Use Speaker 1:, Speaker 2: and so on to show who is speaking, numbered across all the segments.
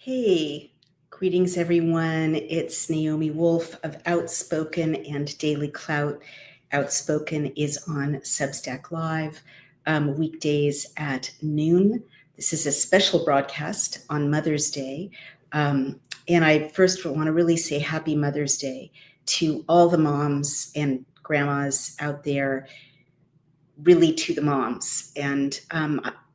Speaker 1: Hey, greetings everyone. It's Naomi Wolf of Outspoken and Daily Clout. Outspoken is on Substack Live weekdays at noon. This is a special broadcast on Mother's Day. And I first want to really say Happy Mother's Day to all the moms and grandmas out there, really to the moms. And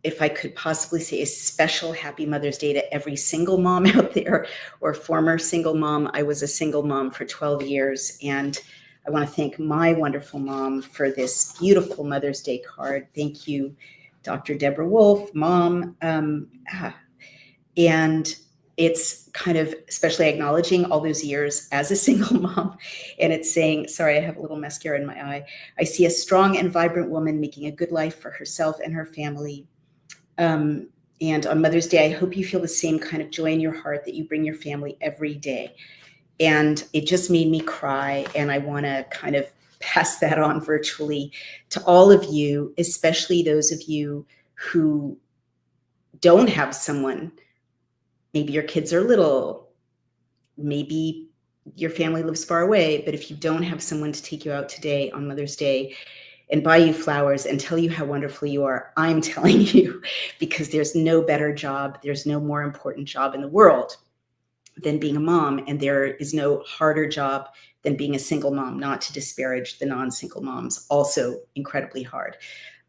Speaker 1: if I could possibly say a special Happy Mother's Day to every single mom out there or former single mom. I was a single mom for 12 years, and I want to thank my wonderful mom for this beautiful Mother's Day card. Thank you, Dr. Deborah Wolf, Mom. And it's kind of especially acknowledging all those years as a single mom. And it's saying, sorry, I have a little mascara in my eye. I see a strong and vibrant woman making a good life for herself and her family. And on Mother's Day, I hope you feel the same kind of joy in your heart that you bring your family every day. And it just made me cry. And I want to kind of pass that on virtually to all of you, especially those of you who don't have someone. Maybe your kids are little, maybe your family lives far away, but if you don't have someone to take you out today on Mother's Day and buy you flowers and tell you how wonderful you are, I'm telling you, because there's no better job, there's no more important job in the world than being a mom, and there is no harder job than being a single mom, not to disparage the non-single moms, also incredibly hard.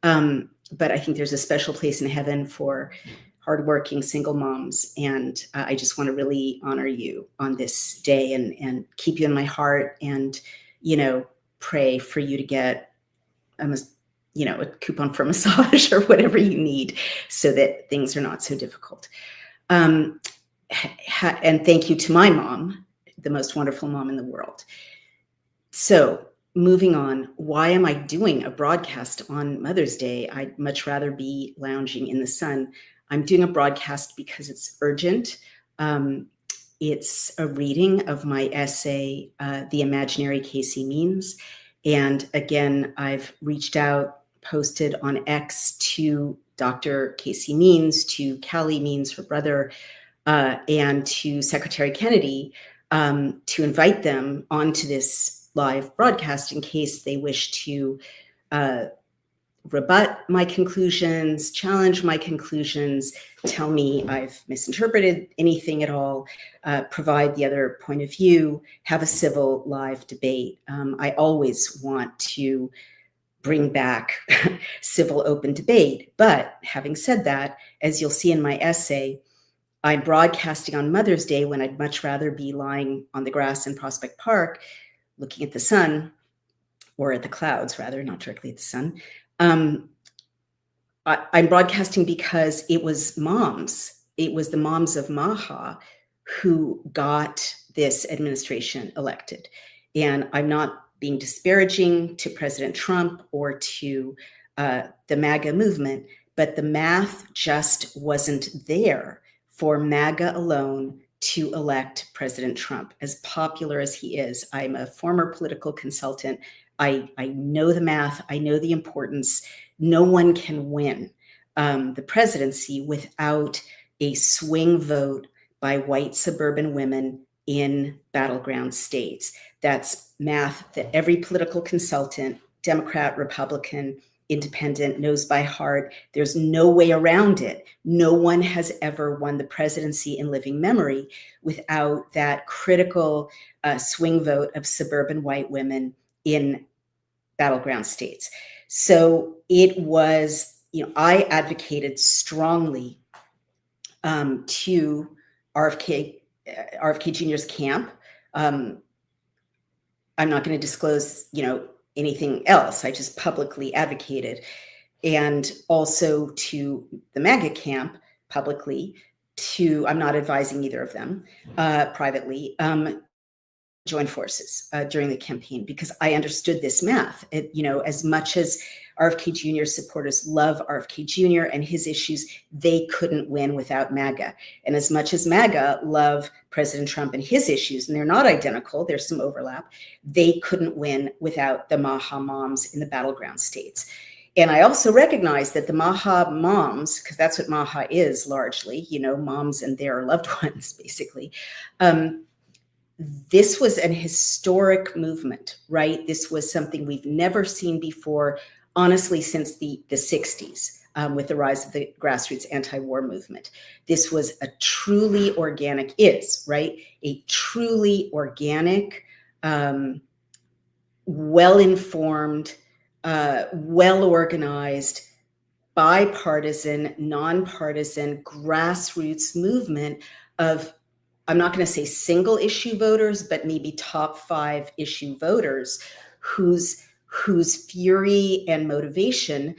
Speaker 1: But I think there's a special place in heaven for hardworking single moms. And I just want to really honor you on this day and keep you in my heart and, pray for you to get a coupon for a massage or whatever you need so that things are not so difficult. And thank you to my mom, the most wonderful mom in the world. So moving on, why am I doing a broadcast on Mother's Day? I'd much rather be lounging in the sun. I'm doing a broadcast because it's urgent. It's a reading of my essay, The Imaginary Casey Means. And again, I've reached out, posted on X to Dr. Casey Means, to Callie Means, her brother, and to Secretary Kennedy to invite them onto this live broadcast in case they wish to rebut my conclusions, challenge my conclusions, tell me I've misinterpreted anything at all, provide the other point of view, have a civil live debate. I always want to bring back civil open debate. But having said that, as you'll see in my essay, I'm broadcasting on Mother's Day when I'd much rather be lying on the grass in Prospect Park, looking at the sun, or at the clouds rather, not directly at the sun. I'm broadcasting because it was moms. It was the moms of Maha who got this administration elected. And I'm not being disparaging to President Trump or to the MAGA movement, but the math just wasn't there for MAGA alone to elect President Trump, as popular as he is. I'm a former political consultant. I know the math. I know the importance. No one can win the presidency without a swing vote by white suburban women in battleground states. That's math that every political consultant, Democrat, Republican, Independent, knows by heart. There's no way around it. No one has ever won the presidency in living memory without that critical swing vote of suburban white women in battleground states. So it was, I advocated strongly to RFK Jr.'s camp. I'm not going to disclose, anything else. I just publicly advocated. And also to the MAGA camp publicly I'm not advising either of them privately, join forces during the campaign, because I understood this math. As much as RFK Jr. supporters love RFK Jr. and his issues, they couldn't win without MAGA. And as much as MAGA love President Trump and his issues, and they're not identical, there's some overlap, they couldn't win without the Maha moms in the battleground states. And I also recognize that the MAHA moms, because that's what MAHA is largely, moms and their loved ones, basically. This was an historic movement, right? This was something we've never seen before, honestly, since the 60s. With the rise of the grassroots anti-war movement. This was a truly organic, right? A truly organic, well-informed, well-organized, bipartisan, nonpartisan, grassroots movement of, I'm not going to say single issue voters, but maybe top 5 issue voters whose fury and motivation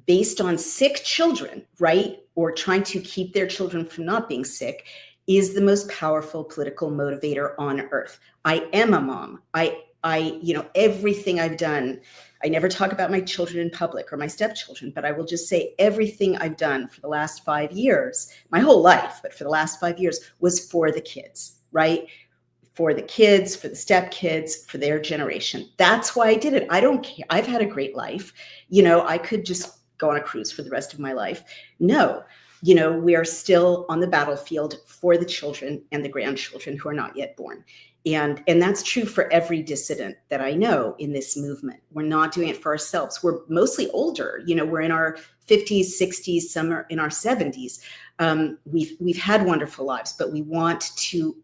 Speaker 1: based on sick children, right? Or trying to keep their children from not being sick is the most powerful political motivator on earth. I am a mom. Everything I've done, I never talk about my children in public or my stepchildren, but I will just say everything I've done for the last 5 years, my whole life, but for the last 5 years was for the kids, right? For the kids, for the stepkids, for their generation. That's why I did it. I don't care. I've had a great life. I could just go on a cruise for the rest of my life. No, we are still on the battlefield for the children and the grandchildren who are not yet born. And that's true for every dissident that I know in this movement. We're not doing it for ourselves. We're mostly older. We're in our 50s, 60s, some are in our 70s. We've had wonderful lives, but we want to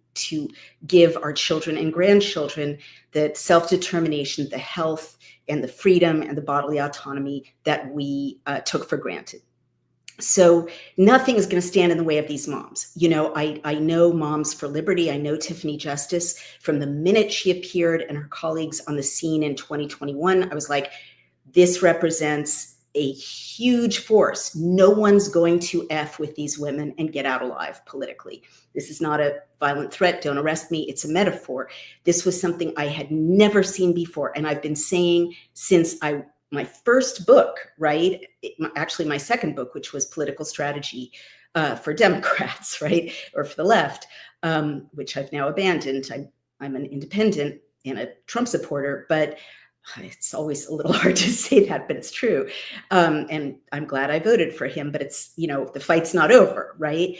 Speaker 1: give our children and grandchildren the self-determination, the health, and the freedom and the bodily autonomy that we took for granted. So nothing is going to stand in the way of these moms. I know Moms for Liberty. I know Tiffany Justice from the minute she appeared and her colleagues on the scene in 2021. I was like, this represents a huge force. No one's going to F with these women and get out alive politically. This is not a violent threat. Don't arrest me. It's a metaphor. This was something I had never seen before. And I've been saying since my first book, right? Actually, my second book, which was Political Strategy for Democrats, right? Or for the left, which I've now abandoned. I'm an independent and a Trump supporter, but it's always a little hard to say that, but it's true. And I'm glad I voted for him, but it's, the fight's not over, right?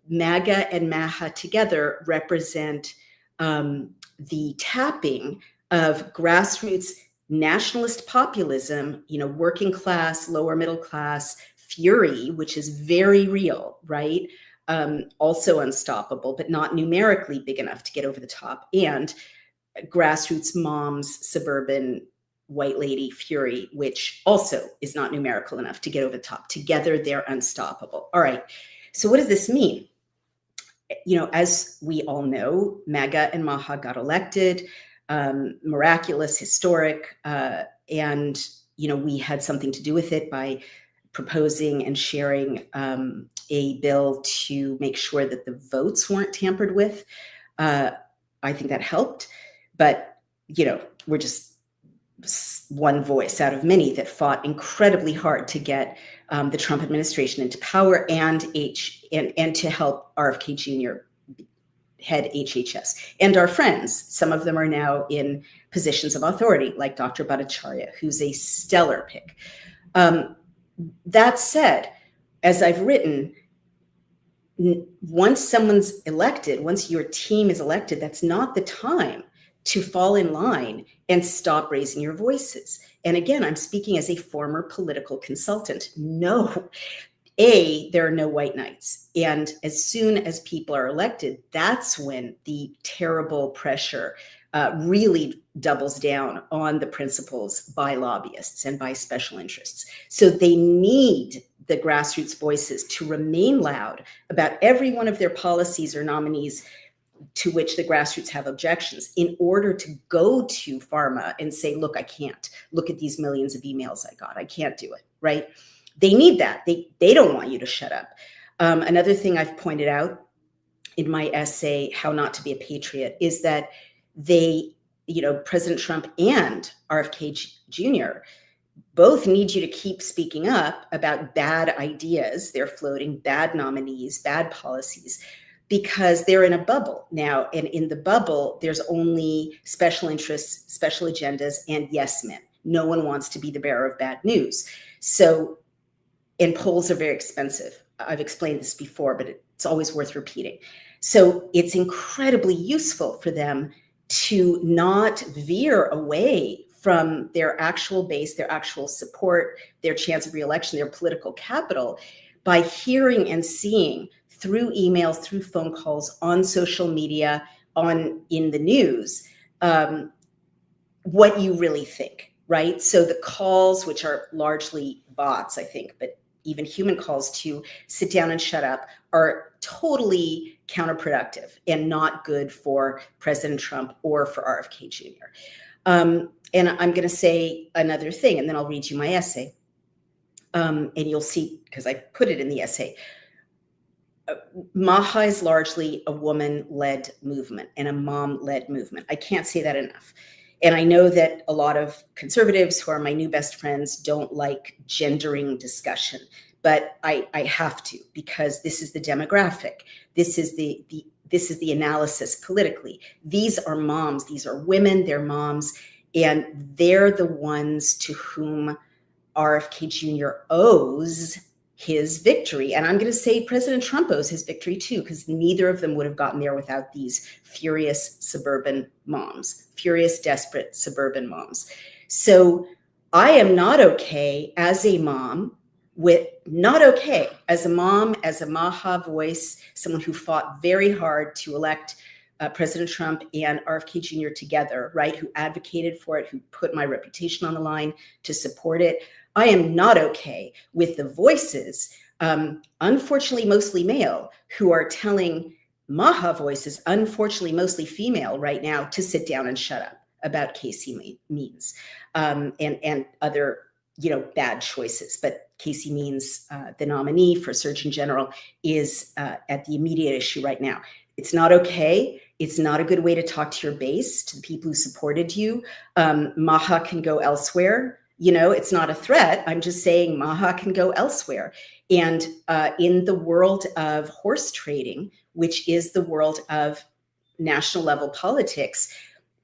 Speaker 1: MAGA and MAHA together represent the tapping of grassroots nationalist populism, working class, lower middle class fury, which is very real, right? Also unstoppable, but not numerically big enough to get over the top. And grassroots moms, suburban white lady fury, which also is not numerical enough to get over the top. Together, they're unstoppable. All right. So what does this mean? As we all know, MAGA and MAHA got elected, miraculous, historic, and we had something to do with it by proposing and sharing a bill to make sure that the votes weren't tampered with. I think that helped. But, we're just one voice out of many that fought incredibly hard to get the Trump administration into power and to help RFK Jr. head HHS. And our friends, some of them are now in positions of authority, like Dr. Bhattacharya, who's a stellar pick. That said, as I've written, once someone's elected, once your team is elected, that's not the time to fall in line and stop raising your voices. And again, I'm speaking as a former political consultant. No, there are no white knights. And as soon as people are elected, that's when the terrible pressure really doubles down on the principles by lobbyists and by special interests. So they need the grassroots voices to remain loud about every one of their policies or nominees to which the grassroots have objections in order to go to pharma and say, look, I can't. Look at these millions of emails I got. I can't do it, right? They need that. They don't want you to shut up. Another thing I've pointed out in my essay, How Not to Be a Patriot, is that President Trump and RFK Jr. both need you to keep speaking up about bad ideas they're floating, bad nominees, bad policies, because they're in a bubble now. And in the bubble, there's only special interests, special agendas, and yes men. No one wants to be the bearer of bad news. So, and polls are very expensive. I've explained this before, but it's always worth repeating. So it's incredibly useful for them to not veer away from their actual base, their actual support, their chance of reelection, their political capital, by hearing and seeing through emails, through phone calls, on social media, in the news, what you really think, right? So the calls, which are largely bots, I think, but even human calls to sit down and shut up, are totally counterproductive and not good for President Trump or for RFK Jr. And I'm going to say another thing, and then I'll read you my essay. And you'll see, because I put it in the essay, Maha is largely a woman-led movement and a mom-led movement. I can't say that enough. And I know that a lot of conservatives who are my new best friends don't like gendering discussion, but I have to, because this is the demographic. This is the analysis politically. These are moms. These are women. They're moms, and they're the ones to whom RFK Jr. owes his victory. And I'm going to say President Trump owes his victory too, because neither of them would have gotten there without these furious suburban moms, furious, desperate suburban moms. So I am not okay as a mom as a mom, as a Maha voice, someone who fought very hard to elect President Trump and RFK Jr. together, right? Who advocated for it, who put my reputation on the line to support it. I am not okay with the voices, unfortunately mostly male, who are telling Maha voices, unfortunately mostly female right now, to sit down and shut up about Casey Means and other, bad choices. But Casey Means, the nominee for Surgeon General, is at the immediate issue right now. It's not okay. It's not a good way to talk to your base, to the people who supported you. Maha can go elsewhere. It's not a threat. I'm just saying Maha can go elsewhere. And in the world of horse trading, which is the world of national level politics,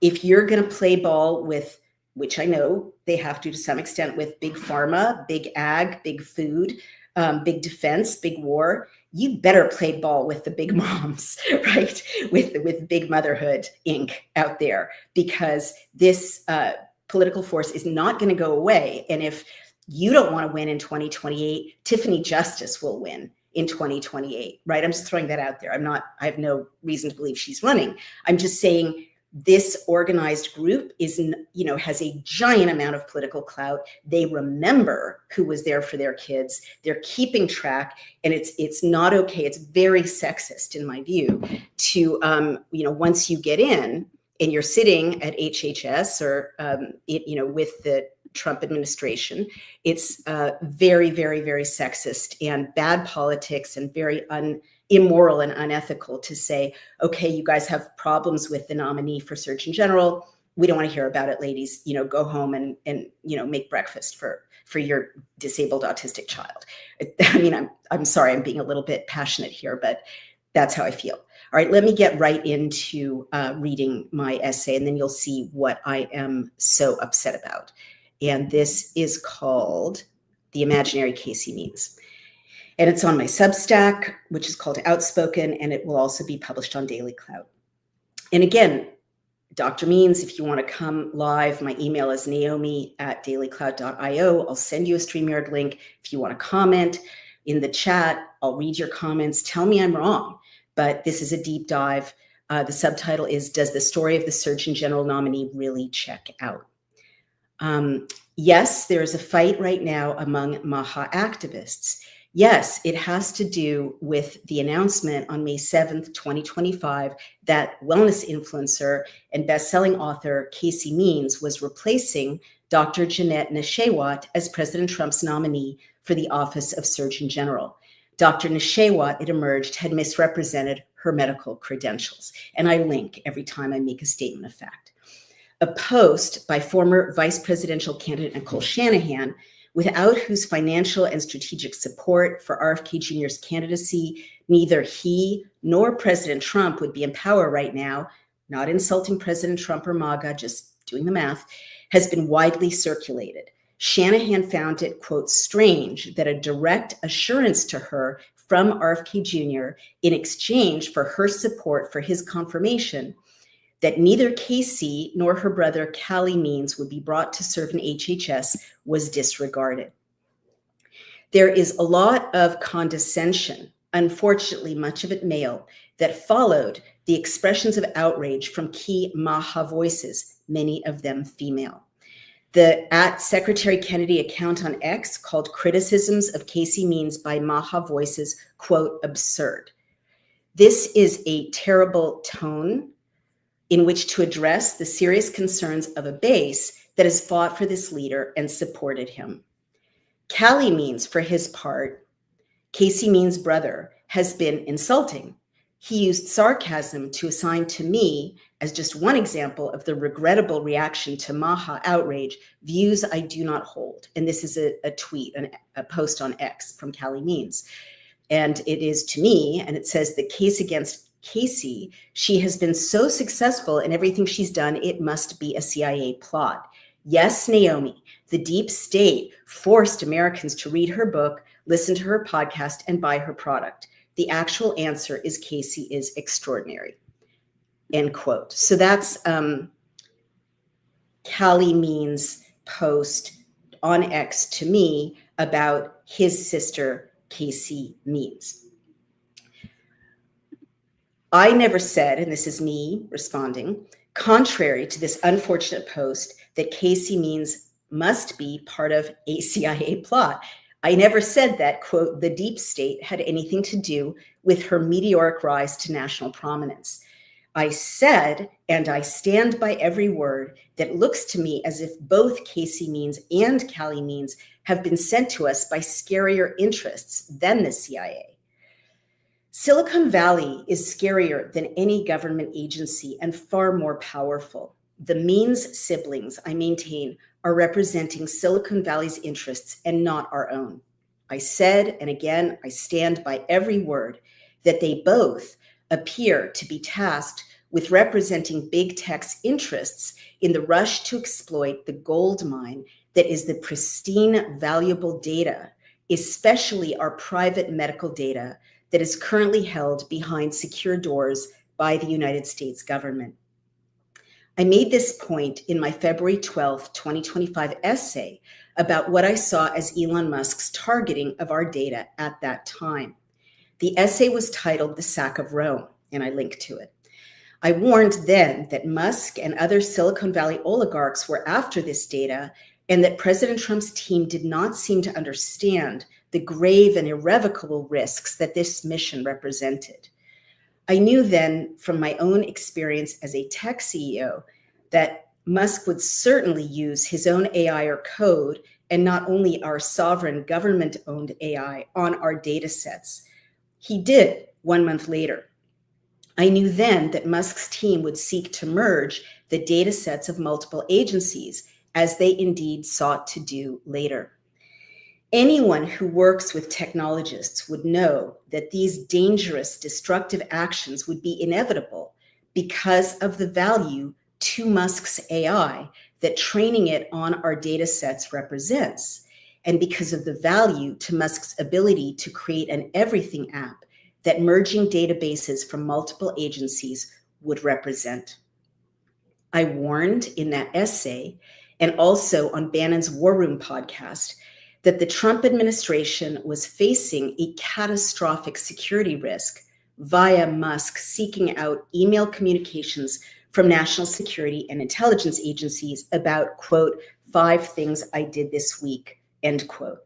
Speaker 1: if you're going to play ball with, which I know they have to some extent, with big pharma, big ag, big food, big defense, big war, you better play ball with the big moms, right? With Big Motherhood Inc. out there, because this political force is not going to go away. And if you don't want to win in 2028, Tiffany Justice will win in 2028, right? I'm just throwing that out there. I have no reason to believe she's running. I'm just saying this organized group has a giant amount of political clout. They remember who was there for their kids. They're keeping track, and it's not okay. It's very sexist, in my view, to once you get in and you're sitting at HHS or with the Trump administration, it's very, very, very sexist and bad politics and very immoral and unethical to say, okay, you guys have problems with the nominee for Surgeon General. We don't want to hear about it, ladies. Go home and make breakfast for your disabled autistic child. I'm sorry, I'm being a little bit passionate here, but that's how I feel. All right, let me get right into reading my essay, and then you'll see what I am so upset about. And this is called The Imaginary Casey Means. And it's on my Substack, which is called Outspoken, and it will also be published on Daily Cloud. And again, Dr. Means, if you want to come live, my email is naomi@dailycloud.io. I'll send you a StreamYard link. If you want to comment in the chat, I'll read your comments. Tell me I'm wrong, but this is a deep dive. The subtitle is, Does the Story of the Surgeon General Nominee Really Check Out? Yes, there is a fight right now among Maha activists. Yes, it has to do with the announcement on May 7th, 2025, that wellness influencer and best-selling author Casey Means was replacing Dr. Jeanette Neshewat as President Trump's nominee for the office of Surgeon General. Dr. Neshewat, it emerged, had misrepresented her medical credentials. And I link every time I make a statement of fact. A post by former vice presidential candidate Nicole Shanahan, without whose financial and strategic support for RFK Jr.'s candidacy, neither he nor President Trump would be in power right now. Not insulting President Trump or MAGA, just doing the math, has been widely circulated. Shanahan found it, quote, strange that a direct assurance to her from RFK Jr. in exchange for her support for his confirmation that neither Casey nor her brother Callie Means would be brought to serve in HHS was disregarded. There is a lot of condescension, unfortunately much of it male, that followed the expressions of outrage from key MAHA voices, many of them female. The @Secretary Kennedy account on X called criticisms of Casey Means by MAHA voices, quote, absurd. This is a terrible tone in which to address the serious concerns of a base that has fought for this leader and supported him. Callie Means, for his part, Casey Means' brother, has been insulting. He used sarcasm to assign to me, as just one example of the regrettable reaction to MAHA outrage, views I do not hold. And this is a tweet, a post on X from Callie Means. And it is to me, and it says, the case against Casey, she has been so successful in everything she's done, it must be a CIA plot. Yes, Naomi, the deep state forced Americans to read her book, listen to her podcast, and buy her product. The actual answer is Casey is extraordinary, end quote. So that's Callie Means' post on X to me about his sister, Casey Means. I never said, and this is me responding, contrary to this unfortunate post, that Casey Means must be part of a CIA plot. I never said that, quote, the deep state had anything to do with her meteoric rise to national prominence. I said, and I stand by every word, that it looks to me as if both Casey Means and Callie Means have been sent to us by scarier interests than the CIA. Silicon Valley is scarier than any government agency and far more powerful. The Means siblings, I maintain, are representing Silicon Valley's interests and not our own. I said, and again, I stand by every word, that they both appear to be tasked with representing big tech's interests in the rush to exploit the gold mine that is the pristine, valuable data, especially our private medical data that is currently held behind secure doors by the United States government. I made this point in my February 12th, 2025 essay about what I saw as Elon Musk's targeting of our data at that time. The essay was titled The Sack of Rome, and I linked to it. I warned then that Musk and other Silicon Valley oligarchs were after this data and that President Trump's team did not seem to understand the grave and irrevocable risks that this mission represented. I knew then from my own experience as a tech CEO that Musk would certainly use his own AI or code and not only our sovereign government-owned AI on our data sets. He did 1 month later. I knew then that Musk's team would seek to merge the data sets of multiple agencies, as they indeed sought to do later. Anyone who works with technologists would know that these dangerous, destructive actions would be inevitable because of the value to Musk's AI that training it on our data sets represents, and because of the value to Musk's ability to create an everything app that merging databases from multiple agencies would represent. I warned in that essay, and also on Bannon's War Room podcast, that the Trump administration was facing a catastrophic security risk via Musk seeking out email communications from national security and intelligence agencies about, quote, 5 things I did this week, end quote.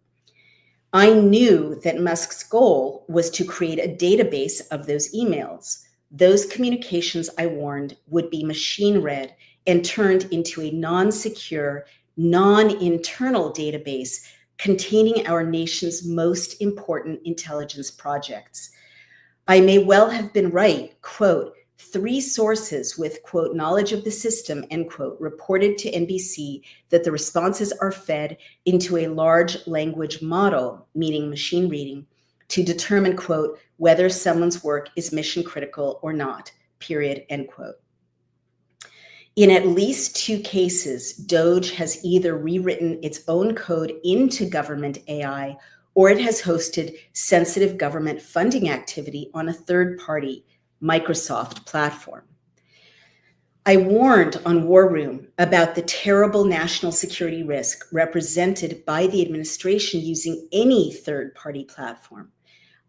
Speaker 1: I knew that Musk's goal was to create a database of those emails. Those communications, I warned, would be machine read and turned into a non-secure, non-internal database containing our nation's most important intelligence projects. I may well have been right, quote, 3 sources with, quote, knowledge of the system, end quote, reported to NBC that the responses are fed into a large language model, meaning machine reading, to determine, quote, whether someone's work is mission critical or not, period, end quote. In at least 2 cases, Doge has either rewritten its own code into government AI, or it has hosted sensitive government funding activity on a third-party Microsoft platform. I warned on War Room about the terrible national security risk represented by the administration using any third-party platform.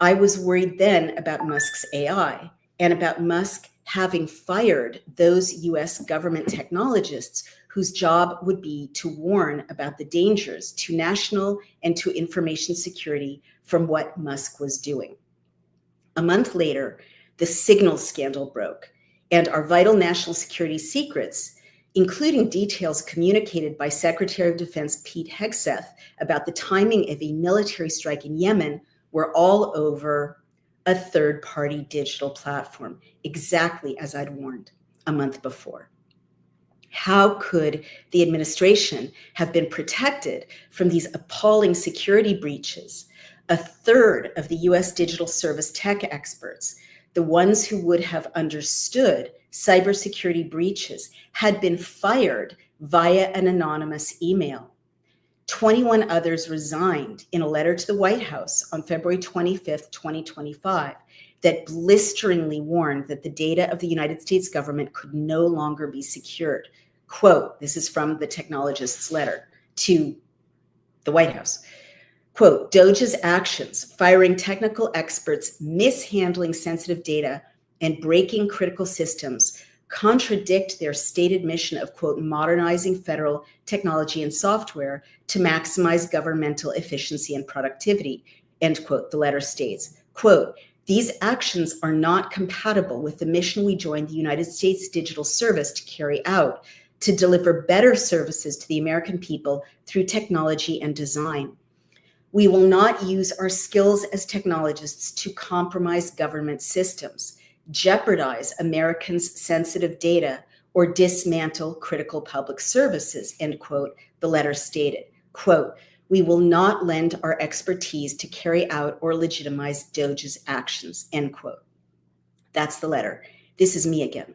Speaker 1: I was worried then about Musk's AI and about Musk having fired those US government technologists whose job would be to warn about the dangers to national and to information security from what Musk was doing. A month later, the Signal scandal broke, and our vital national security secrets, including details communicated by Secretary of Defense Pete Hegseth about the timing of a military strike in Yemen, were all over a third-party digital platform, exactly as I'd warned a month before. How could the administration have been protected from these appalling security breaches? A third of the US digital service tech experts, the ones who would have understood cybersecurity breaches, had been fired via an anonymous email. 21 others resigned in a letter to the White House on February 25th, 2025, that blisteringly warned that the data of the United States government could no longer be secured. Quote, this is from the technologist's letter to the White House. Quote, Doge's actions, firing technical experts, mishandling sensitive data, and breaking critical systems contradict their stated mission of, quote, modernizing federal technology and software to maximize governmental efficiency and productivity, end quote, the letter states. Quote, these actions are not compatible with the mission we joined the United States Digital Service to carry out, to deliver better services to the American people through technology and design. We will not use our skills as technologists to compromise government systems, jeopardize Americans' sensitive data, or dismantle critical public services, end quote, the letter stated. Quote, we will not lend our expertise to carry out or legitimize Doge's actions, end quote. That's the letter. This is me again.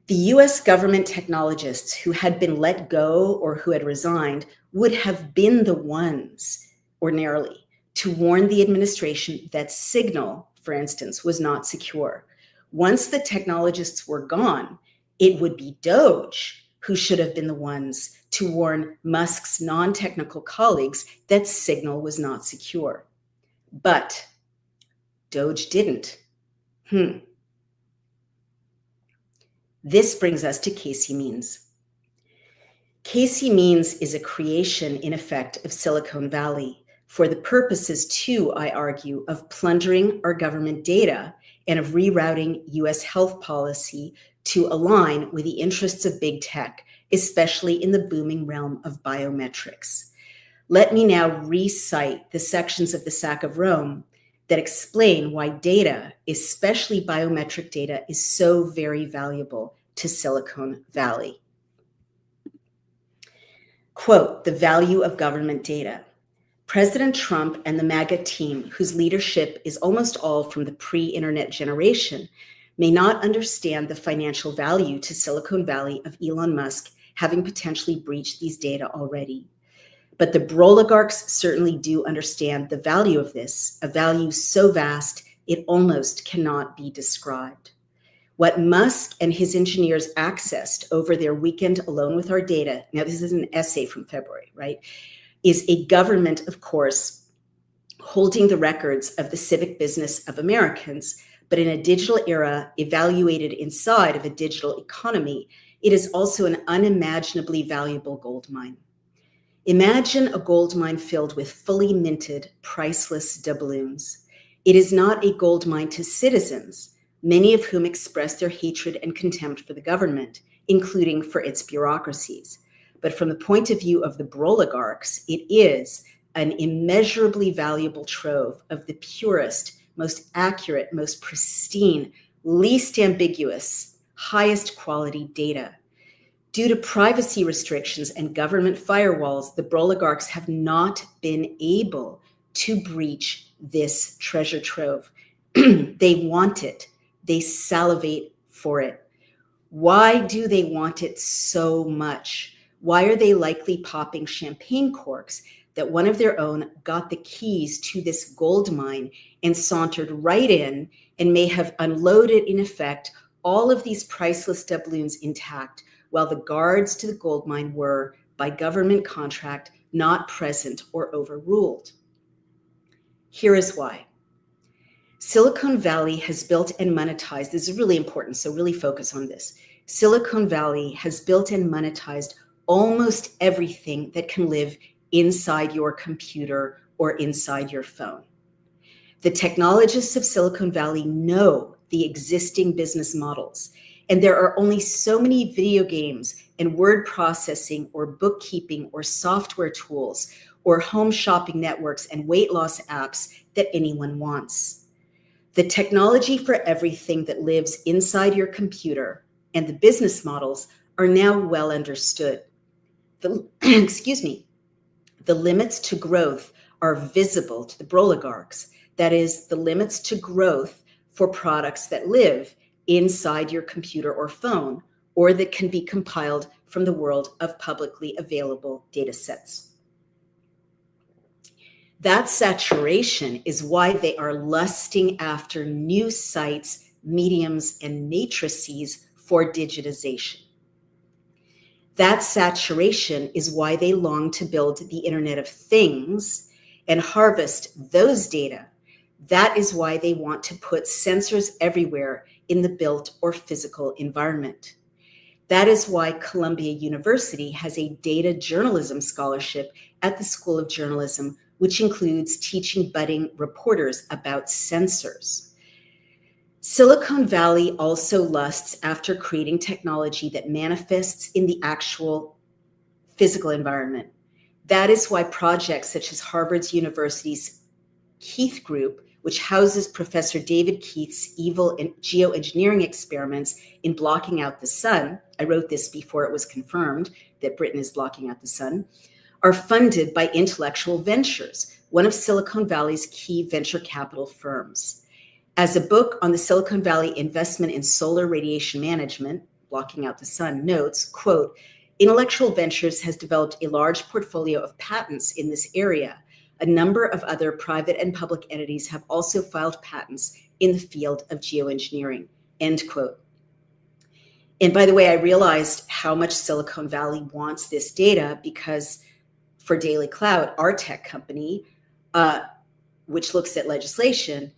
Speaker 1: The US government technologists who had been let go or who had resigned would have been the ones, ordinarily, to warn the administration that Signal, for instance, was not secure. Once the technologists were gone, it would be Doge who should have been the ones to warn Musk's non-technical colleagues that Signal was not secure. But Doge didn't. This brings us to Casey Means. Casey Means is a creation, in effect, of Silicon Valley for the purposes, too, I argue, of plundering our government data and of rerouting US health policy to align with the interests of big tech, especially in the booming realm of biometrics. Let me now recite the sections of the Sack of Rome that explain why data, especially biometric data, is so very valuable to Silicon Valley. Quote, the value of government data. President Trump and the MAGA team, whose leadership is almost all from the pre-internet generation, may not understand the financial value to Silicon Valley of Elon Musk having potentially breached these data already. But the broligarchs certainly do understand the value of this, a value so vast it almost cannot be described. What Musk and his engineers accessed over their weekend alone with our data, now this is an essay from February, right, is a government, of course, holding the records of the civic business of Americans, but in a digital era evaluated inside of a digital economy, it is also an unimaginably valuable gold mine. Imagine a gold mine filled with fully minted, priceless doubloons. It is not a gold mine to citizens, many of whom express their hatred and contempt for the government, including for its bureaucracies. But from the point of view of the broligarchs, it is an immeasurably valuable trove of the purest, most accurate, most pristine, least ambiguous, highest quality data. Due to privacy restrictions and government firewalls, the broligarchs have not been able to breach this treasure trove. They want it. They salivate for it. Why do they want it so much? Why are they likely popping champagne corks that one of their own got the keys to this gold mine and sauntered right in and may have unloaded, in effect, all of these priceless doubloons intact, while the guards to the gold mine were, by government contract, not present or overruled? Here is why. Silicon Valley has built and monetized, this is really important, so really focus on this. Silicon Valley has built and monetized almost everything that can live inside your computer or inside your phone. The technologists of Silicon Valley know the existing business models, and there are only so many video games and word processing or bookkeeping or software tools or home shopping networks and weight loss apps that anyone wants. The technology for everything that lives inside your computer and the business models are now well understood. The limits to growth are visible to the broligarchs. That is, the limits to growth for products that live inside your computer or phone, or that can be compiled from the world of publicly available data sets. That saturation is why they are lusting after new sites, mediums, and matrices for digitization. That saturation is why they long to build the Internet of Things and harvest those data. That is why they want to put sensors everywhere in the built or physical environment. That is why Columbia University has a data journalism scholarship at the School of Journalism, which includes teaching budding reporters about sensors. Silicon Valley also lusts after creating technology that manifests in the actual physical environment. That is why projects such as Harvard University's Keith Group, which houses Professor David Keith's evil geoengineering experiments in blocking out the sun, I wrote this before it was confirmed that Britain is blocking out the sun, are funded by Intellectual Ventures, one of Silicon Valley's key venture capital firms. As a book on the Silicon Valley investment in solar radiation management, blocking out the sun, notes, quote, Intellectual Ventures has developed a large portfolio of patents in this area. A number of other private and public entities have also filed patents in the field of geoengineering, end quote. And by the way, I realized how much Silicon Valley wants this data because for Daily Cloud, our tech company, which looks at legislation,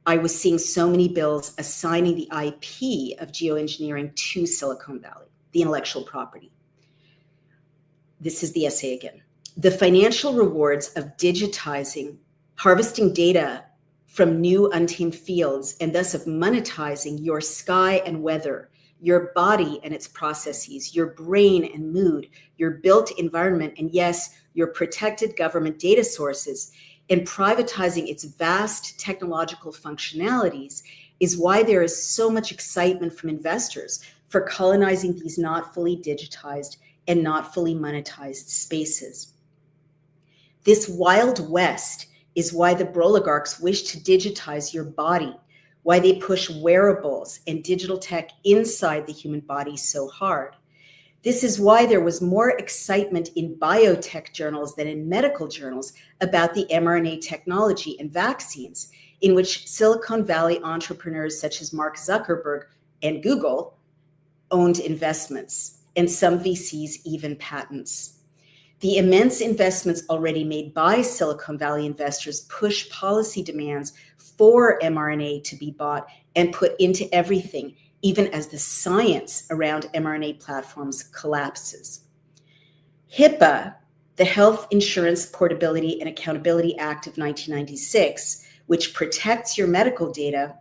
Speaker 1: I was seeing so many bills assigning the IP of geoengineering to Silicon Valley, the intellectual property. This is the essay again. The financial rewards of digitizing, harvesting data from new untamed fields, and thus of monetizing your sky and weather, your body and its processes, your brain and mood, your built environment, and yes, your protected government data sources, and privatizing its vast technological functionalities is why there is so much excitement from investors for colonizing these not fully digitized and not fully monetized spaces. This Wild West is why the broligarchs wish to digitize your body, why they push wearables and digital tech inside the human body so hard. This is why there was more excitement in biotech journals than in medical journals about the mRNA technology and vaccines, in which Silicon Valley entrepreneurs such as Mark Zuckerberg and Google owned investments, and some VCs even patents. The immense investments already made by Silicon Valley investors push policy demands for mRNA to be bought and put into everything, even as the science around mRNA platforms collapses. HIPAA, the Health Insurance Portability and Accountability Act of 1996, which protects your medical data,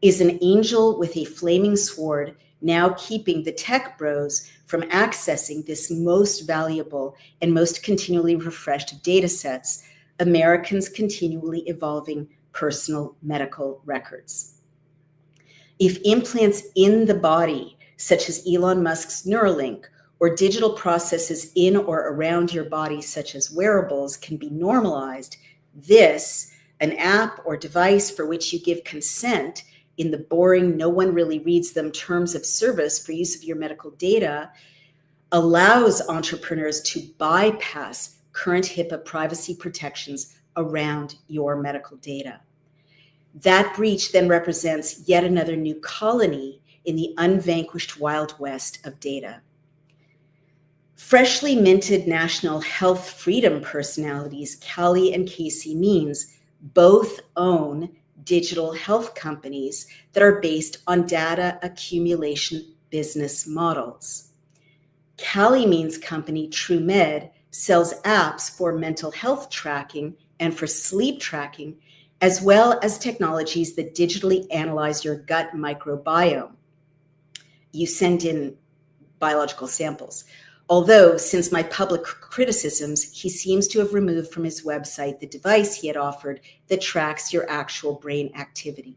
Speaker 1: is an angel with a flaming sword now keeping the tech bros from accessing this most valuable and most continually refreshed of data sets, Americans' continually evolving personal medical records. If implants in the body, such as Elon Musk's Neuralink, or digital processes in or around your body, such as wearables, can be normalized, this, an app or device for which you give consent, in the boring, no one really reads them terms of service for use of your medical data allows entrepreneurs to bypass current HIPAA privacy protections around your medical data. That breach then represents yet another new colony in the unvanquished Wild West of data. Freshly minted national health freedom personalities, Callie and Casey Means, both own digital health companies that are based on data accumulation business models. Callie Means' company, TrueMed, sells apps for mental health tracking and for sleep tracking, as well as technologies that digitally analyze your gut microbiome. You send in biological samples. Although, since my public criticisms, he seems to have removed from his website the device he had offered that tracks your actual brain activity.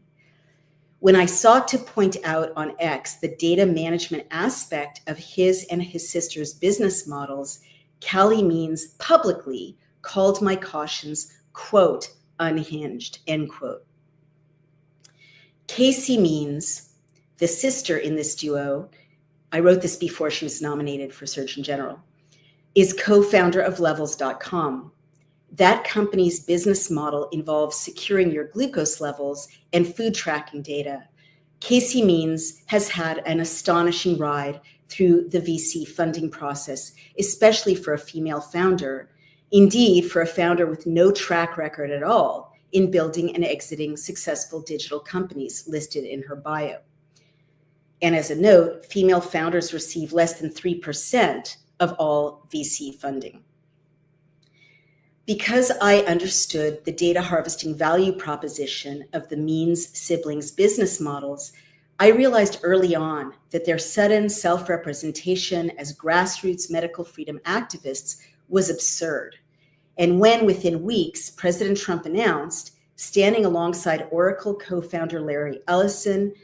Speaker 1: When I sought to point out on X the data management aspect of his and his sister's business models, Callie Means publicly called my cautions, quote, unhinged, end quote. Casey Means, the sister in this duo, I wrote this before she was nominated for Surgeon General, is co-founder of Levels.com. That company's business model involves securing your glucose levels and food tracking data. Casey Means has had an astonishing ride through the VC funding process, especially for a female founder. Indeed, for a founder with no track record at all in building and exiting successful digital companies listed in her bio. And as a note, female founders receive less than 3% of all VC funding. Because I understood the data harvesting value proposition of the Means siblings' business models, I realized early on that their sudden self-representation as grassroots medical freedom activists was absurd. And when within weeks, President Trump announced, standing alongside Oracle co-founder Larry Ellison,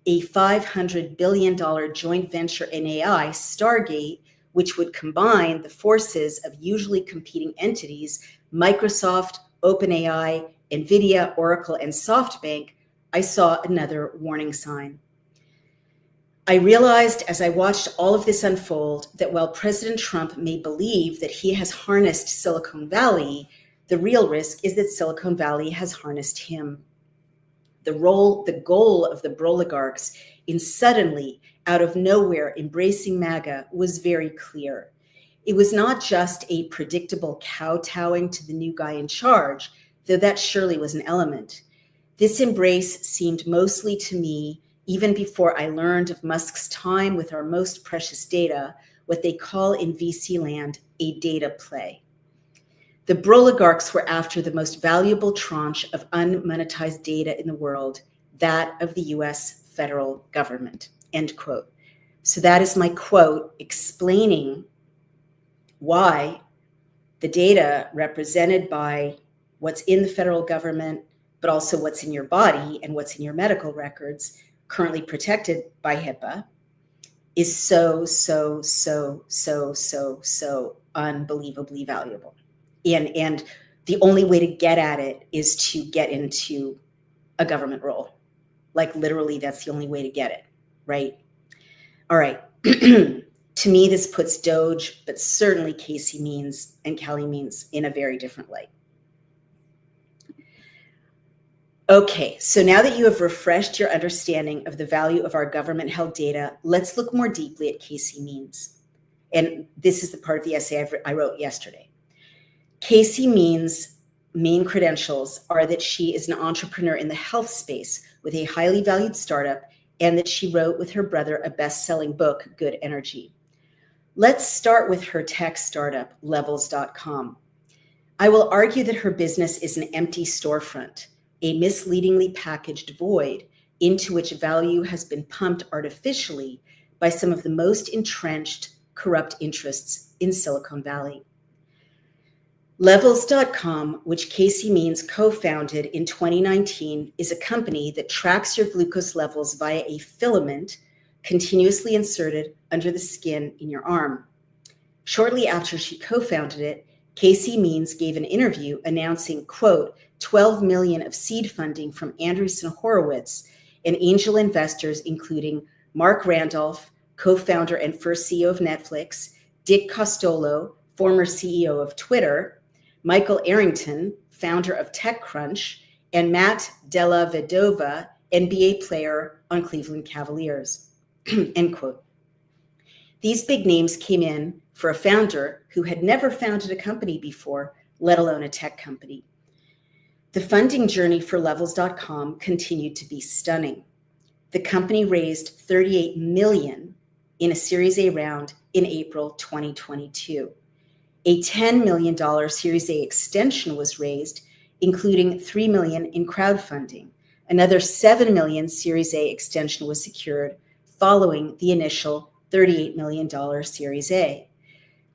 Speaker 1: a $500 billion joint venture in AI, Stargate, which would combine the forces of usually competing entities, Microsoft, OpenAI, NVIDIA, Oracle, and SoftBank, I saw another warning sign. I realized as I watched all of this unfold that while President Trump may believe that he has harnessed Silicon Valley, the real risk is that Silicon Valley has harnessed him. The goal of the broligarchs in suddenly, out of nowhere, embracing MAGA was very clear. It was not just a predictable kowtowing to the new guy in charge, though that surely was an element. This embrace seemed mostly to me, even before I learned of Musk's time with our most precious data, what they call in VC land a data play. The broligarchs were after the most valuable tranche of unmonetized data in the world, that of the US federal government, end quote. So that is my quote explaining why the data represented by what's in the federal government, but also what's in your body and what's in your medical records, currently protected by HIPAA, is so unbelievably valuable. And the only way to get at it is to get into a government role. Like literally, that's the only way to get it, right? All right. To me, this puts Doge, but certainly Casey Means and Callie Means in a very different light. Okay, so now that you have refreshed your understanding of the value of our government-held data, let's look more deeply at Casey Means. And this is the part of the essay I wrote yesterday. Casey Means' main credentials are that she is an entrepreneur in the health space with a highly valued startup, and that she wrote with her brother a best-selling book, Good Energy. Let's start with her tech startup, Levels.com. I will argue that her business is an empty storefront, a misleadingly packaged void into which value has been pumped artificially by some of the most entrenched corrupt interests in Silicon Valley. Levels.com, which Casey Means co-founded in 2019, is a company that tracks your glucose levels via a filament continuously inserted under the skin in your arm. Shortly after she co-founded it, Casey Means gave an interview announcing, quote, 12 million of seed funding from Andreessen Horowitz, and angel investors, including Mark Randolph, co-founder and first CEO of Netflix, Dick Costolo, former CEO of Twitter, Michael Arrington, founder of TechCrunch, and Matt Della Vedova, NBA player on Cleveland Cavaliers, end quote. These big names came in for a founder who had never founded a company before, let alone a tech company. The funding journey for Levels.com continued to be stunning. The company raised $38 million in a Series A round in April 2022. A $10 million Series A extension was raised, including $3 million in crowdfunding. Another $7 million Series A extension was secured following the initial $38 million Series A.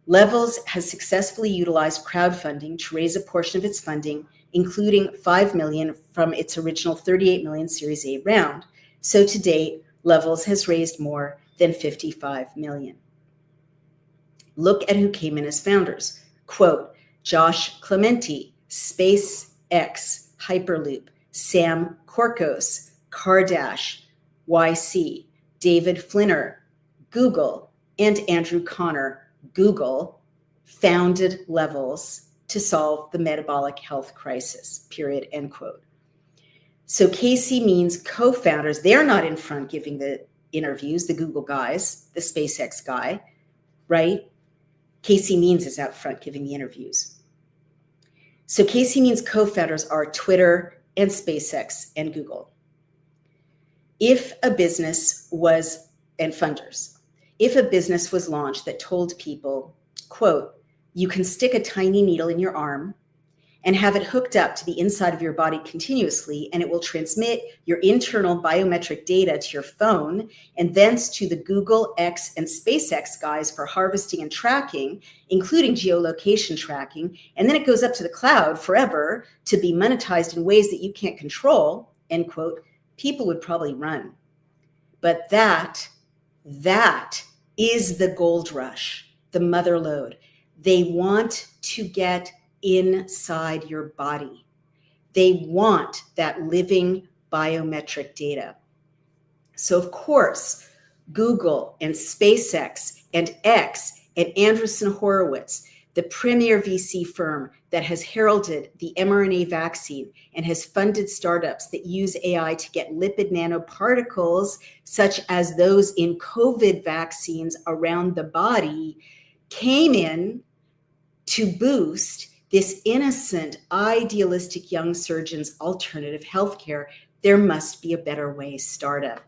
Speaker 1: Levels has successfully utilized crowdfunding to raise a portion of its funding, including $5 million from its original $38 million Series A round. So to date, Levels has raised more than $55 million. Look at who came in as founders. Quote, Josh Clementi, SpaceX, Hyperloop, Sam Korkos, Cardash, YC, David Flinner, Google, and Andrew Connor, Google, founded Levels to solve the metabolic health crisis, period, end quote. So KC Means co-founders, they're not in front giving the interviews, the Google guys, the SpaceX guy, right? KC Means is out front giving the interviews. So KC Means co-founders are Twitter and SpaceX and Google. If a business was, and funders, if a business was launched that told people, quote, you can stick a tiny needle in your arm and have it hooked up to the inside of your body continuously, and it will transmit your internal biometric data to your phone and thence to the Google, X, and SpaceX guys for harvesting and tracking, including geolocation tracking, and then it goes up to the cloud forever to be monetized in ways that you can't control, end quote, people would probably run. But that is the gold rush, the mother lode. They want to get inside your body. They want that living biometric data. So of course, Google and SpaceX and X and Andreessen Horowitz, the premier VC firm that has heralded the mRNA vaccine and has funded startups that use AI to get lipid nanoparticles, such as those in COVID vaccines around the body, came in to boost this innocent, idealistic young surgeon's alternative healthcare. There must be a better way startup.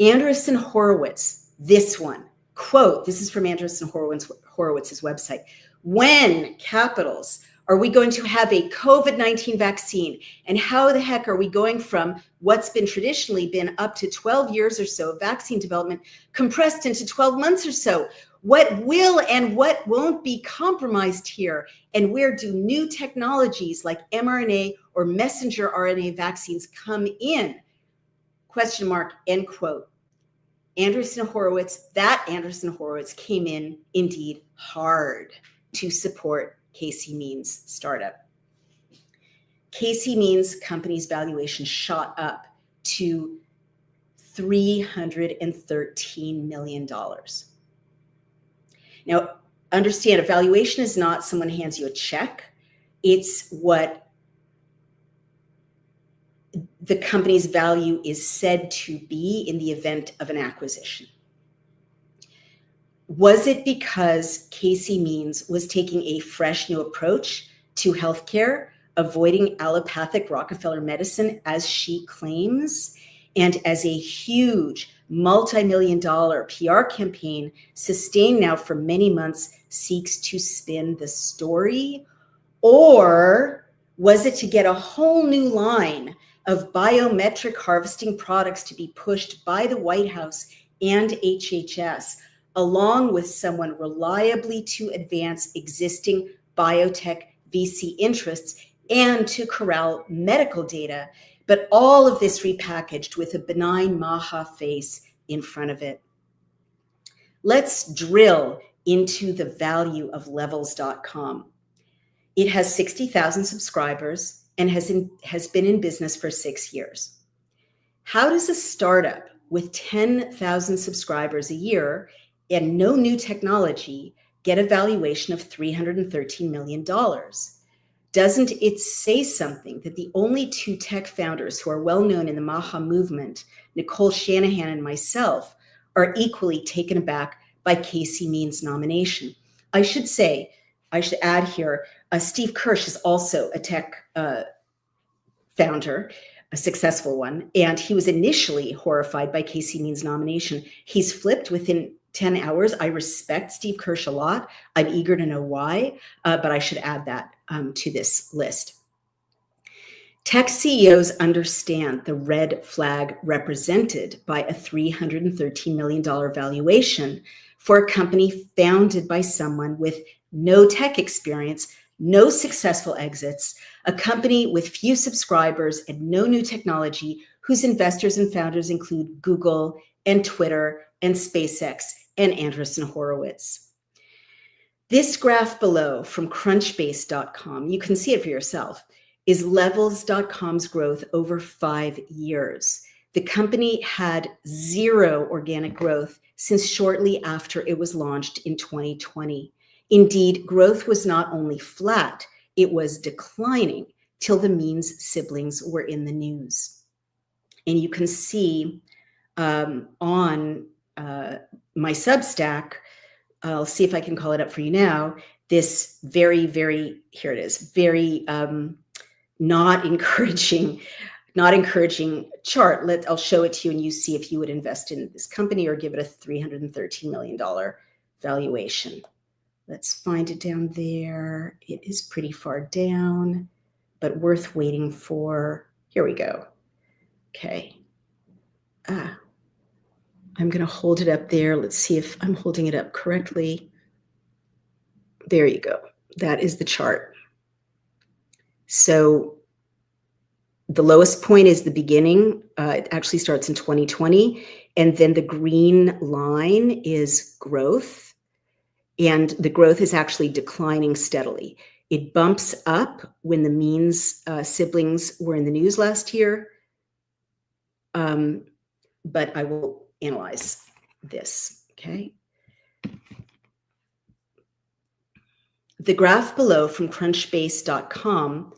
Speaker 1: Andreessen Horowitz, this one, quote, this is from Andreessen Horowitz's website. When, capitals, are we going to have a COVID-19 vaccine? And how the heck are we going from what's been traditionally been up to 12 years or so of vaccine development compressed into 12 months or so? What will and what won't be compromised here? And where do new technologies like mRNA or messenger RNA vaccines come in? Question mark, end quote. Andreessen Horowitz came in indeed hard to support KC Means startup. KC Means company's valuation shot up to $313 million. Now, understand, a valuation is not someone hands you a check. It's what the company's value is said to be in the event of an acquisition. Was it because KC Means was taking a fresh new approach to healthcare, avoiding allopathic Rockefeller medicine, as she claims, and as a huge multi-million-dollar PR campaign sustained now for many months seeks to spin the story? Or was it to get a whole new line of biometric harvesting products to be pushed by the White House and HHS, along with someone reliably to advance existing biotech VC interests and to corral medical data, but all of this repackaged with a benign Maha face in front of it? Let's drill into the value of Levels.com. It has 60,000 subscribers and has been in business for 6 years. How does a startup with 10,000 subscribers a year and no new technology get a valuation of $313 million? Doesn't it say something that the only two tech founders who are well known in the Maha movement, Nicole Shanahan and myself, are equally taken aback by Casey Means' nomination? I should add here, Steve Kirsch is also a tech founder, a successful one, and he was initially horrified by Casey Means' nomination. He's flipped within 10 hours. I respect Steve Kirsch a lot. I'm eager to know why, but I should add that to this list. Tech CEOs understand the red flag represented by a $313 million valuation for a company founded by someone with no tech experience, no successful exits, a company with few subscribers and no new technology, whose investors and founders include Google and Twitter and SpaceX and Andreessen Horowitz. This graph below from crunchbase.com, you can see it for yourself, is levels.com's growth over 5 years. The company had zero organic growth since shortly after it was launched in 2020. Indeed, growth was not only flat, it was declining till the Means siblings were in the news. And you can see on my Substack, I'll see if I can call it up for you now, this very, here it is, very not encouraging chart. I'll show it to you and you see if you would invest in this company or give it a $313 million valuation. Let's find it down there. It is pretty far down, but worth waiting for. Here we go. Okay. I'm going to hold it up there. Let's see if I'm holding it up correctly. There you go. That is the chart. So the lowest point is the beginning. It actually starts in 2020. And then the green line is growth. And the growth is actually declining steadily. It bumps up when the Means siblings were in the news last year. But I will analyze this, okay? The graph below from crunchbase.com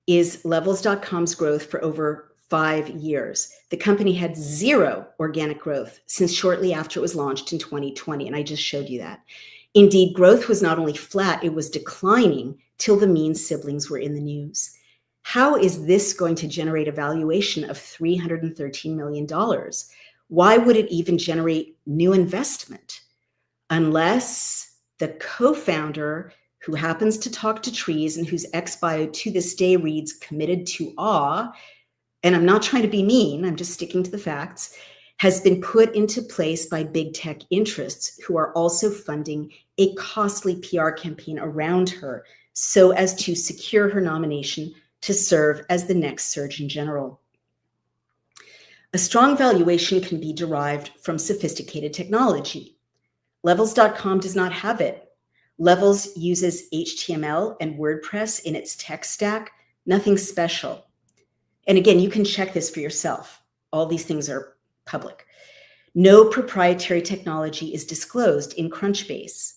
Speaker 1: is levels.com's growth for over 5 years. The company had zero organic growth since shortly after it was launched in 2020, and I just showed you that. Indeed, growth was not only flat, it was declining till the Means siblings were in the news. How is this going to generate a valuation of $313 million? Why would it even generate new investment? Unless the co-founder, who happens to talk to trees and whose ex-bio to this day reads committed to awe, and I'm not trying to be mean, I'm just sticking to the facts, has been put into place by big tech interests who are also funding a costly PR campaign around her so as to secure her nomination to serve as the next Surgeon General. A strong valuation can be derived from sophisticated technology. Levels.com does not have it. Levels uses HTML and WordPress in its tech stack, nothing special. And again, you can check this for yourself. All these things are public. No proprietary technology is disclosed in Crunchbase.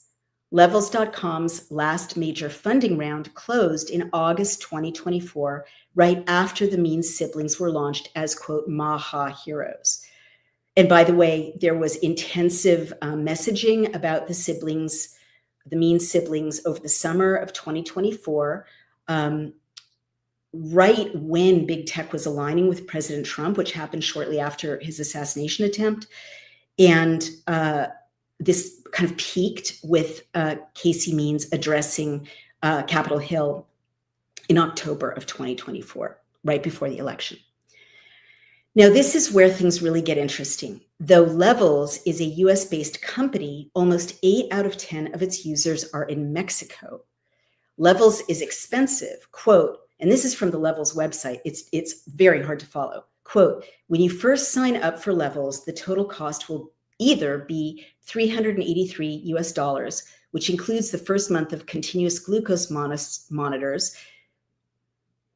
Speaker 1: Levels.com's last major funding round closed in August 2024, right after the Means siblings were launched as, quote, Maha heroes. And by the way, there was intensive messaging about the Means siblings over the summer of 2024, right when big tech was aligning with President Trump, which happened shortly after his assassination attempt. And this kind of peaked with Casey Means addressing Capitol Hill in October of 2024, right before the election. Now, this is where things really get interesting. Though Levels is a US-based company, almost 8 out of 10 of its users are in Mexico. Levels is expensive, quote, and this is from the Levels website. It's very hard to follow. Quote, when you first sign up for Levels, the total cost will either be $383 US, which includes the first month of continuous glucose monitors,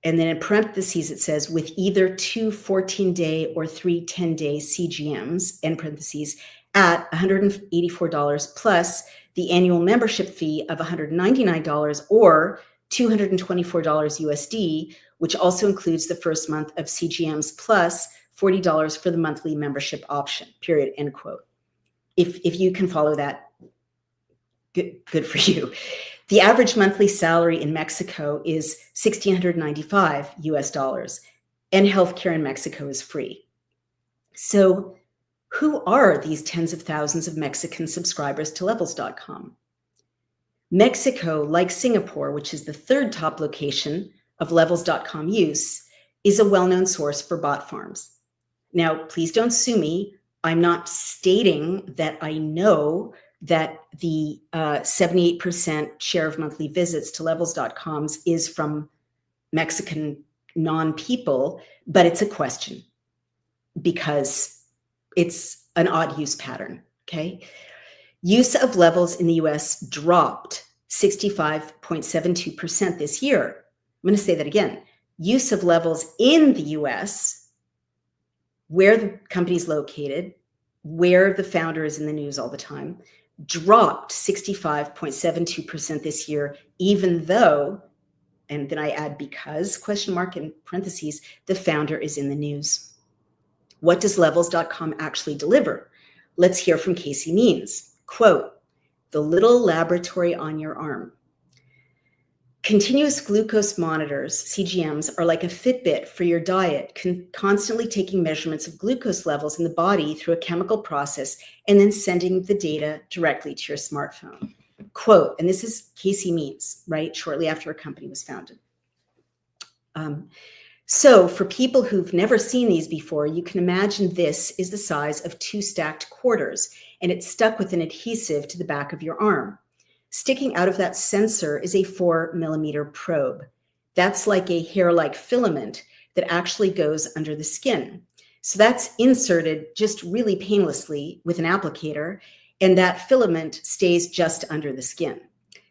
Speaker 1: And then in parentheses, it says with either 2 14-day or 3 10-day CGMs, end parentheses, at $184 plus the annual membership fee of $199 or $224 USD, which also includes the first month of CGMs plus $40 for the monthly membership option, period, end quote. If you can follow that, good for you. The average monthly salary in Mexico is $1,695 US dollars, and healthcare in Mexico is free. So who are these tens of thousands of Mexican subscribers to Levels.com? Mexico, like Singapore, which is the third top location of Levels.com use, is a well-known source for bot farms. Now, please don't sue me. I'm not stating that I know that the 78% share of monthly visits to Levels.coms is from Mexican non-people, but it's a question because it's an odd use pattern, okay? Use of Levels in the US dropped 65.72% this year. I'm going to say that again. Use of Levels in the US, where the company's located, where the founder is in the news all the time, dropped 65.72% this year, even though, and then I add because, question mark in parentheses, the founder is in the news. What does Levels.com actually deliver? Let's hear from Casey Means. Quote, the little laboratory on your arm. Continuous glucose monitors, CGMs, are like a Fitbit for your diet, constantly taking measurements of glucose levels in the body through a chemical process and then sending the data directly to your smartphone. Quote, and this is Casey Means, right? Shortly after a company was founded. So for people who've never seen these before, you can imagine this is the size of 2 stacked quarters, and it's stuck with an adhesive to the back of your arm. Sticking out of that sensor is a 4-millimeter probe. That's like a hair-like filament that actually goes under the skin. So that's inserted just really painlessly with an applicator, and that filament stays just under the skin.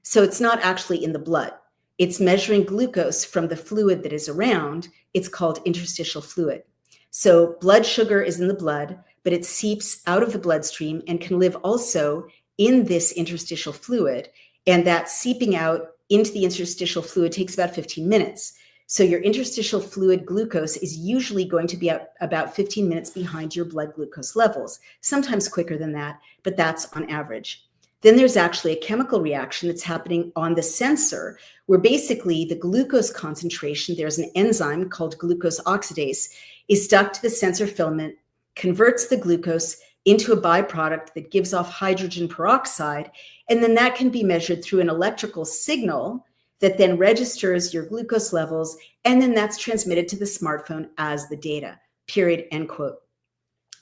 Speaker 1: So it's not actually in the blood. It's measuring glucose from the fluid that is around. It's called interstitial fluid. So blood sugar is in the blood, but it seeps out of the bloodstream and can live also in this interstitial fluid, and that seeping out into the interstitial fluid takes about 15 minutes. So your interstitial fluid glucose is usually going to be about 15 minutes behind your blood glucose levels, sometimes quicker than that, but that's on average. Then there's actually a chemical reaction that's happening on the sensor where basically the glucose concentration, there's an enzyme called glucose oxidase, is stuck to the sensor filament, converts the glucose into a byproduct that gives off hydrogen peroxide, and then that can be measured through an electrical signal that then registers your glucose levels, and then that's transmitted to the smartphone as the data, period, end quote.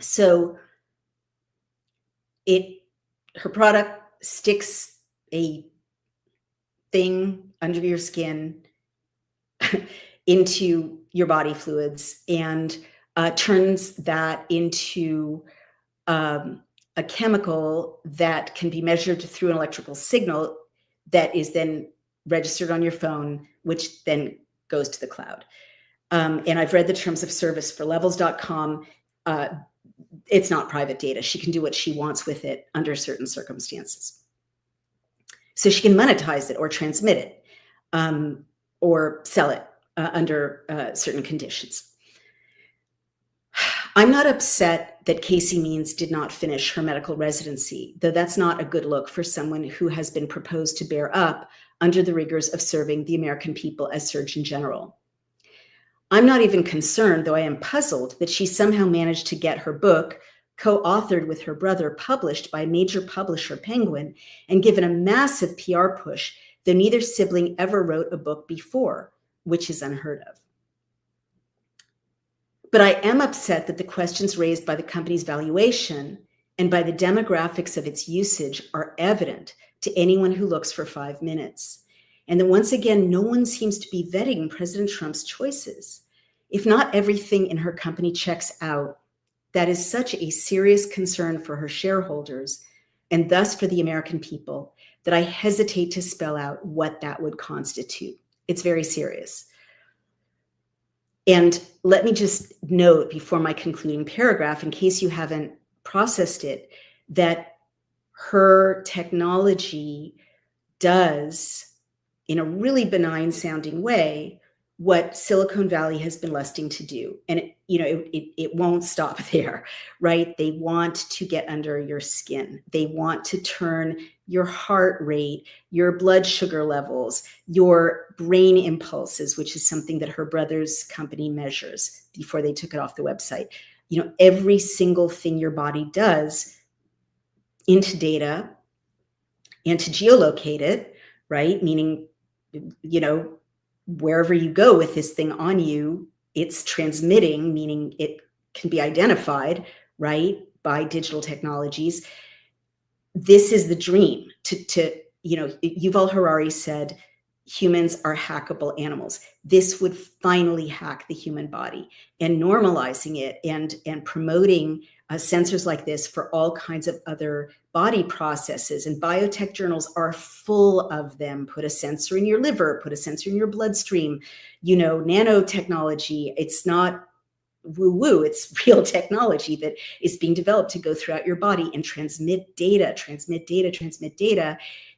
Speaker 1: So her product sticks a thing under your skin into your body fluids and turns that into a chemical that can be measured through an electrical signal that is then registered on your phone, which then goes to the cloud. And I've read the terms of service for Levels.com. It's not private data. She can do what she wants with it under certain circumstances. So she can monetize it or transmit it or sell it under certain conditions. I'm not upset that Casey Means did not finish her medical residency, though that's not a good look for someone who has been proposed to bear up under the rigors of serving the American people as Surgeon General. I'm not even concerned, though I am puzzled, that she somehow managed to get her book, co-authored with her brother, published by a major publisher, Penguin, and given a massive PR push, though neither sibling ever wrote a book before, which is unheard of. But I am upset that the questions raised by the company's valuation and by the demographics of its usage are evident to anyone who looks for 5 minutes. And that once again, no one seems to be vetting President Trump's choices. If not everything in her company checks out, that is such a serious concern for her shareholders and thus for the American people that I hesitate to spell out what that would constitute. It's very serious. And let me just note before my concluding paragraph, in case you haven't processed it, that her technology does, in a really benign sounding way, what Silicon Valley has been lusting to do. And it won't stop there, right? They want to get under your skin. They want to turn your heart rate, your blood sugar levels, your brain impulses, which is something that her brother's company measures before they took it off the website. Every single thing your body does into data and to geolocate it, right? Meaning, wherever you go with this thing on you, it's transmitting, meaning it can be identified, right, by digital technologies. This is the dream. Yuval Harari said, humans are hackable animals. This would finally hack the human body, and normalizing it and promoting sensors like this for all kinds of other body processes. And biotech journals are full of them. Put a sensor in your liver, put a sensor in your bloodstream, nanotechnology. It's not woo-woo, it's real technology that is being developed to go throughout your body and transmit data.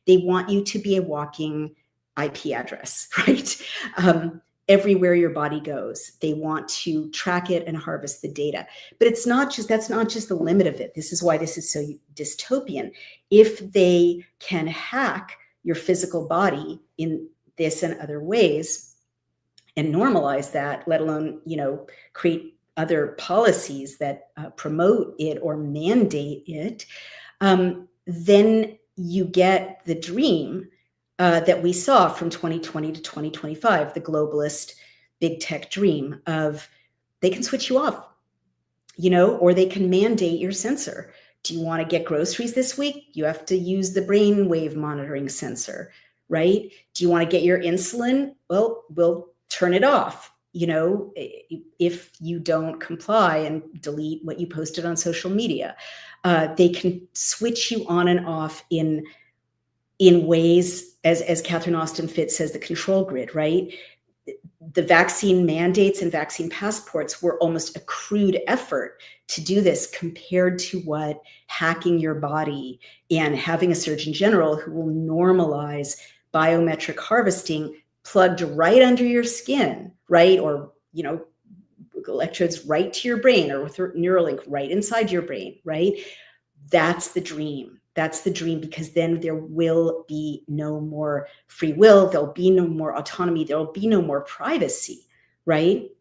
Speaker 1: They want you to be a walking IP address, right? Everywhere your body goes, they want to track it and harvest the data. But that's not just the limit of it. This is why this is so dystopian. If they can hack your physical body in this and other ways and normalize that, let alone, create other policies that promote it or mandate it, then you get the dream that we saw from 2020 to 2025, the globalist big tech dream of they can switch you off, or they can mandate your sensor. Do you want to get groceries this week? You have to use the brainwave monitoring sensor, right? Do you want to get your insulin? Well, we'll turn it off, if you don't comply and delete what you posted on social media. They can switch you on and off in ways, as Catherine Austin Fitts says, the control grid, right? The vaccine mandates and vaccine passports were almost a crude effort to do this compared to what hacking your body and having a Surgeon General who will normalize biometric harvesting plugged right under your skin, right? Or, electrodes right to your brain, or with Neuralink right inside your brain, right? That's the dream. That's the dream, because then there will be no more free will. There'll be no more autonomy. There'll be no more privacy, right?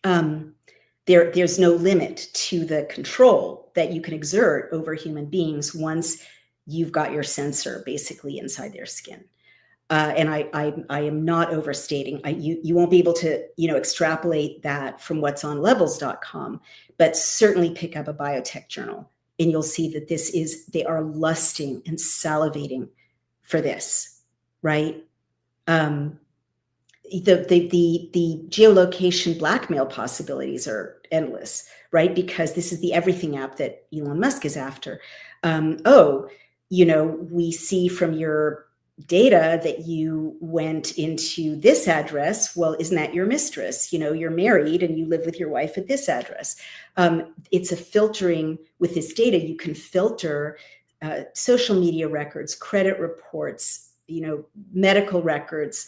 Speaker 1: There's no limit to the control that you can exert over human beings once you've got your sensor basically inside their skin. And I am not overstating. You won't be able to extrapolate that from what's on levels.com, but certainly pick up a biotech journal. And you'll see that they are lusting and salivating for this, right? The geolocation blackmail possibilities are endless, right? Because this is the everything app that Elon Musk is after. We see from your data that you went into this address. Well, isn't that your mistress? You're married and you live with your wife at this address. It's a filtering with this data. You can filter social media records, credit reports, medical records,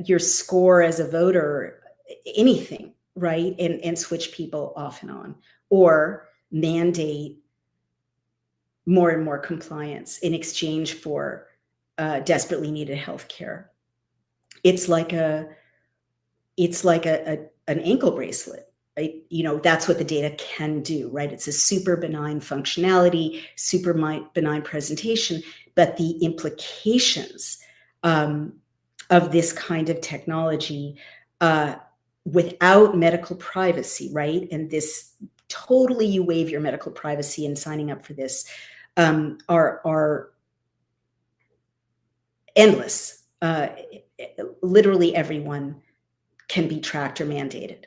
Speaker 1: your score as a voter, anything, right? And switch people off and on, or mandate more and more compliance in exchange for desperately needed healthcare. It's like an ankle bracelet, right? That's what the data can do, right? It's a super benign functionality, super benign presentation, but the implications of this kind of technology without medical privacy, right? And this totally, you waive your medical privacy in signing up for this, are endless. Literally everyone can be tracked or mandated.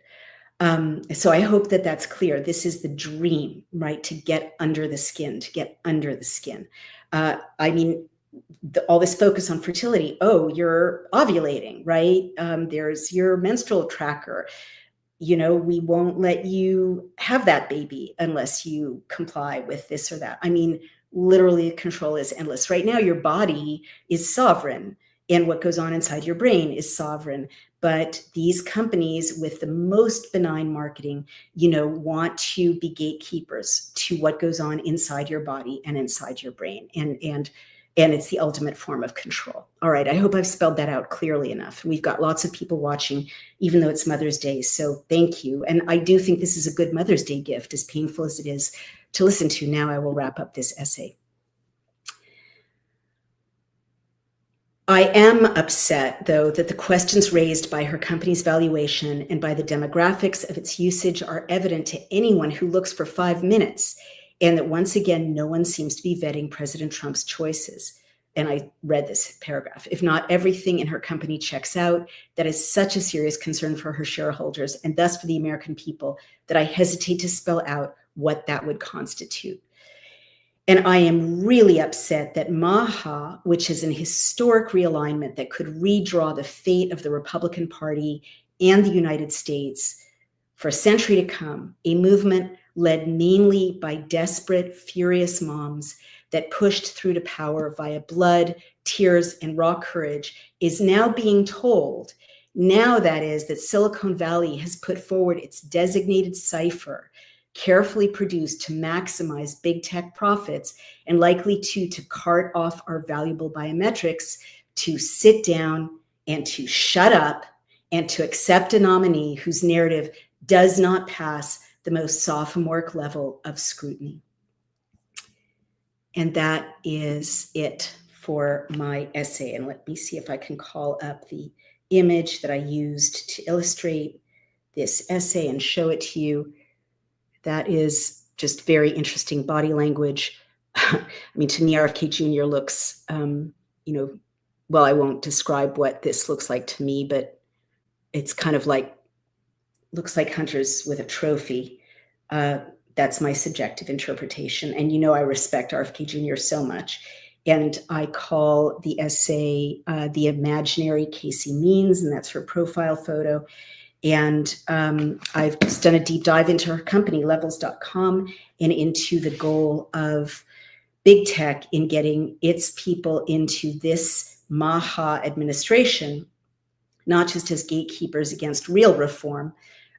Speaker 1: So I hope that that's clear. This is the dream, right? To get under the skin, all this focus on fertility. Oh, you're ovulating, right? There's your menstrual tracker. We won't let you have that baby unless you comply with this or that. I mean, literally, control is endless. Right now, your body is sovereign, and what goes on inside your brain is sovereign. But these companies with the most benign marketing, want to be gatekeepers to what goes on inside your body and inside your brain. And it's the ultimate form of control. All right, I hope I've spelled that out clearly enough. We've got lots of people watching, even though it's Mother's Day, so thank you. And I do think this is a good Mother's Day gift, as painful as it is to listen to. Now I will wrap up this essay. I am upset, though, that the questions raised by her company's valuation and by the demographics of its usage are evident to anyone who looks for 5 minutes, and that once again, no one seems to be vetting President Trump's choices. And I read this paragraph. If not everything in her company checks out, that is such a serious concern for her shareholders and thus for the American people that I hesitate to spell out what that would constitute. And I am really upset that MAHA, which is an historic realignment that could redraw the fate of the Republican Party and the United States for a century to come, a movement led mainly by desperate, furious moms that pushed through to power via blood, tears, and raw courage, is now being told, now that is, that Silicon Valley has put forward its designated cipher, carefully produced to maximize big tech profits and likely to cart off our valuable biometrics, to sit down and to shut up and to accept a nominee whose narrative does not pass the most sophomoric level of scrutiny. And that is it for my essay. And let me see if I can call up the image that I used to illustrate this essay and show it to you. That is just very interesting body language. I mean, to me, RFK Jr. looks, well, I won't describe what this looks like to me, but it's kind of like, looks like hunters with a trophy. That's my subjective interpretation. And I respect RFK Jr. so much. And I call the essay The Imaginary Casey Means, and that's her profile photo. And I've just done a deep dive into her company, levels.com, and into the goal of big tech in getting its people into this MAHA administration, not just as gatekeepers against real reform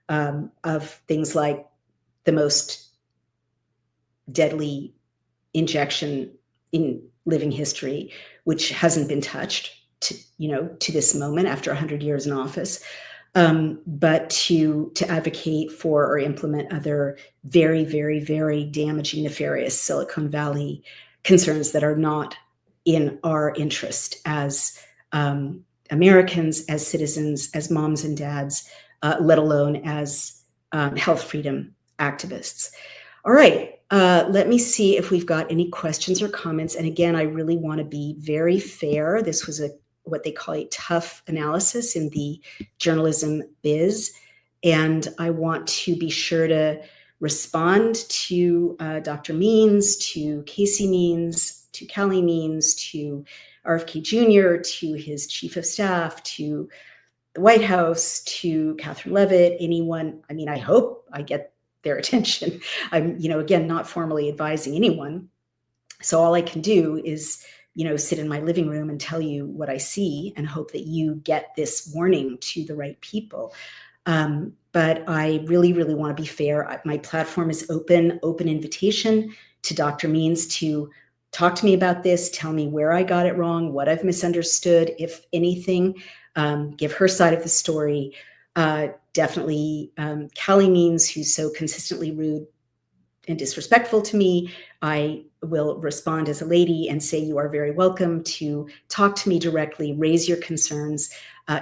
Speaker 1: of things like the most deadly injection in living history, which hasn't been touched to this moment after 100 years in office, but to advocate for or implement other very, very, very damaging, nefarious Silicon Valley concerns that are not in our interest as Americans, as citizens, as moms and dads, let alone as health freedom activists. All right, let me see if we've got any questions or comments. And again, I really want to be very fair. This was what they call a tough analysis in the journalism biz. And I want to be sure to respond to Dr. Means, to Casey Means, to Kelly Means, to RFK Jr., to his chief of staff, to the White House, to Catherine Levitt, anyone. I mean, I hope I get their attention. I'm, again, not formally advising anyone. So all I can do is, sit in my living room and tell you what I see and hope that you get this warning to the right people. But I really, really want to be fair. My platform is open invitation to Dr. Means to talk to me about this, tell me where I got it wrong, what I've misunderstood, if anything, give her side of the story. Definitely Callie Means, who's so consistently rude and disrespectful to me, I will respond as a lady and say you are very welcome to talk to me directly, raise your concerns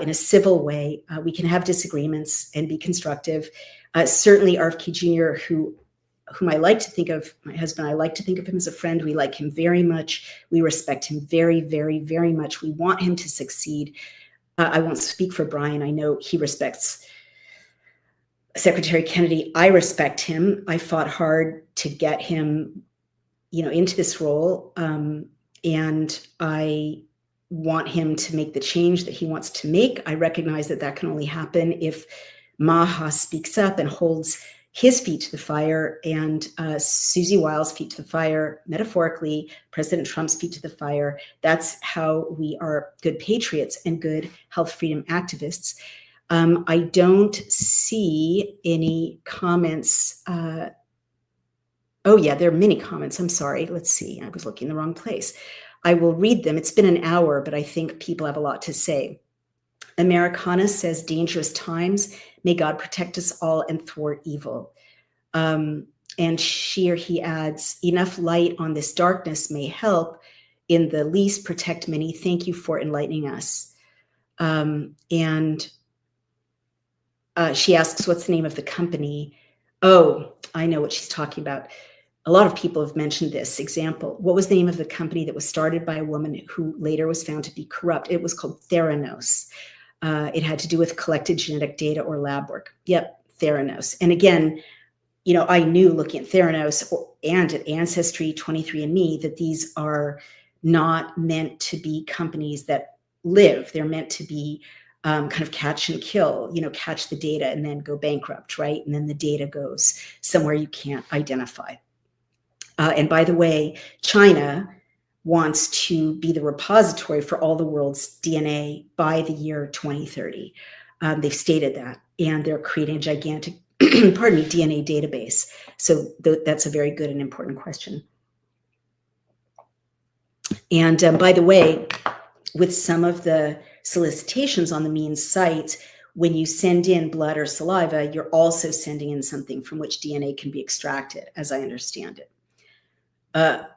Speaker 1: in a civil way. We can have disagreements and be constructive. Certainly RFK Jr., whom I like to think of, my husband, I like to think of him as a friend. We like him very much. We respect him very, very, very much. We want him to succeed. I won't speak for Brian. I know he respects Secretary Kennedy. I respect him. I fought hard to get him, into this role. And I want him to make the change that he wants to make. I recognize that that can only happen if Maha speaks up and holds his feet to the fire, and Susie Wiles' feet to the fire, metaphorically, President Trump's feet to the fire. That's how we are good patriots and good health freedom activists. I don't see any comments. Oh yeah, there are many comments. I'm sorry. Let's see. I was looking in the wrong place. I will read them. It's been an hour, but I think people have a lot to say. Americana says, dangerous times. May God protect us all and thwart evil. And she or he adds, enough light on this darkness may help, in the least protect many. Thank you for enlightening us. And she asks, what's the name of the company? Oh, I know what she's talking about. A lot of people have mentioned this example. What was the name of the company that was started by a woman who later was found to be corrupt? It was called Theranos. It had to do with collected genetic data or lab work. Yep, Theranos. And again, you know, I knew looking at Theranos and at Ancestry, 23andMe, that these are not meant to be companies that live. They're meant to be kind of catch and kill, you know, catch the data and then go bankrupt, right? And then the data goes somewhere you can't identify. And by the way, China wants to be the repository for all the world's DNA by the year 2030. They've stated that, and they're creating a gigantic, pardon me, DNA database. So that's a very good and important question. And by the way, with some of the solicitations on the means sites, when you send in blood or saliva, you're also sending in something from which DNA can be extracted, as I understand it.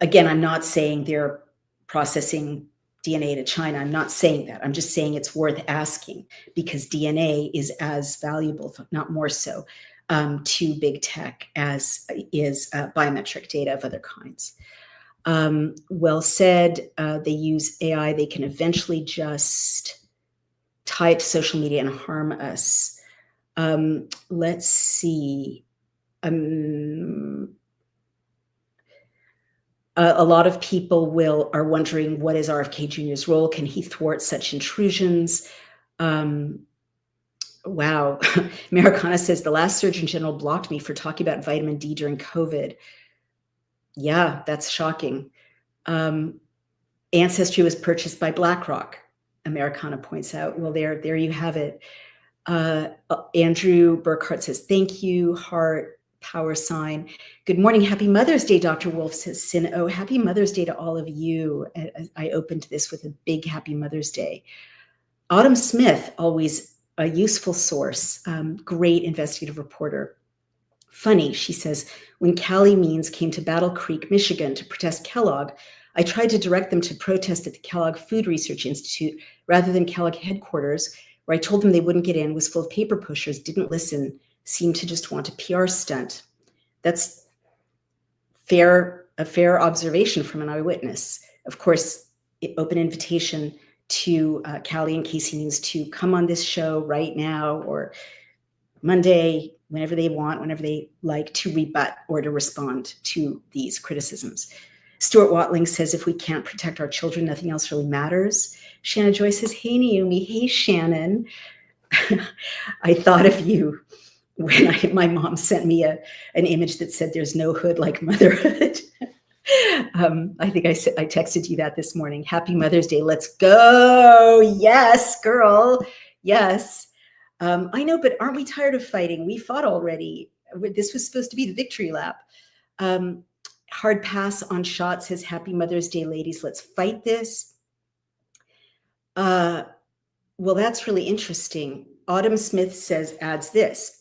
Speaker 1: Again, I'm not saying they're processing DNA to China. I'm not saying that. I'm just saying it's worth asking, because DNA is as valuable, if not more so, to big tech as is biometric data of other kinds. Well said. They use AI. They can eventually just tie it to social media and harm us. Let's see. A lot of people are wondering, what is RFK Jr.'s role? Can he thwart such intrusions? Wow. Americana says, the last Surgeon General blocked me for talking about vitamin D during COVID. Yeah, that's shocking. Ancestry was purchased by BlackRock, Americana points out. Well, there you have it. Andrew Burkhart says, thank you, heart, power sign. Good morning. Happy Mother's Day, Dr. Wolf says, Sin. Oh, happy Mother's Day to all of you. I opened this with a big happy Mother's Day. Autumn Smith, always a useful source, great investigative reporter. Funny, she says, when Callie Means came to Battle Creek, Michigan to protest Kellogg, I tried to direct them to protest at the Kellogg Food Research Institute rather than Kellogg headquarters, where I told them they wouldn't get in, was full of paper pushers, didn't listen, seemed to just want a PR stunt. That's a fair observation from an eyewitness. Of course, open invitation to Callie and Casey Means to come on this show right now or Monday, whenever they want, whenever they like, to rebut or to respond to these criticisms. Stuart Watling says, if we can't protect our children, nothing else really matters. Shannon Joy says, hey, Naomi. Hey, Shannon. I thought of you when my mom sent me an image that said there's no hood like motherhood. I think I texted you that this morning. Happy Mother's Day. Let's go. Yes, girl. Yes. I know, but aren't we tired of fighting? We fought already. This was supposed to be the victory lap. Hard pass on shot says, happy Mother's Day, ladies. Let's fight this. Well, that's really interesting. Autumn Smith adds this.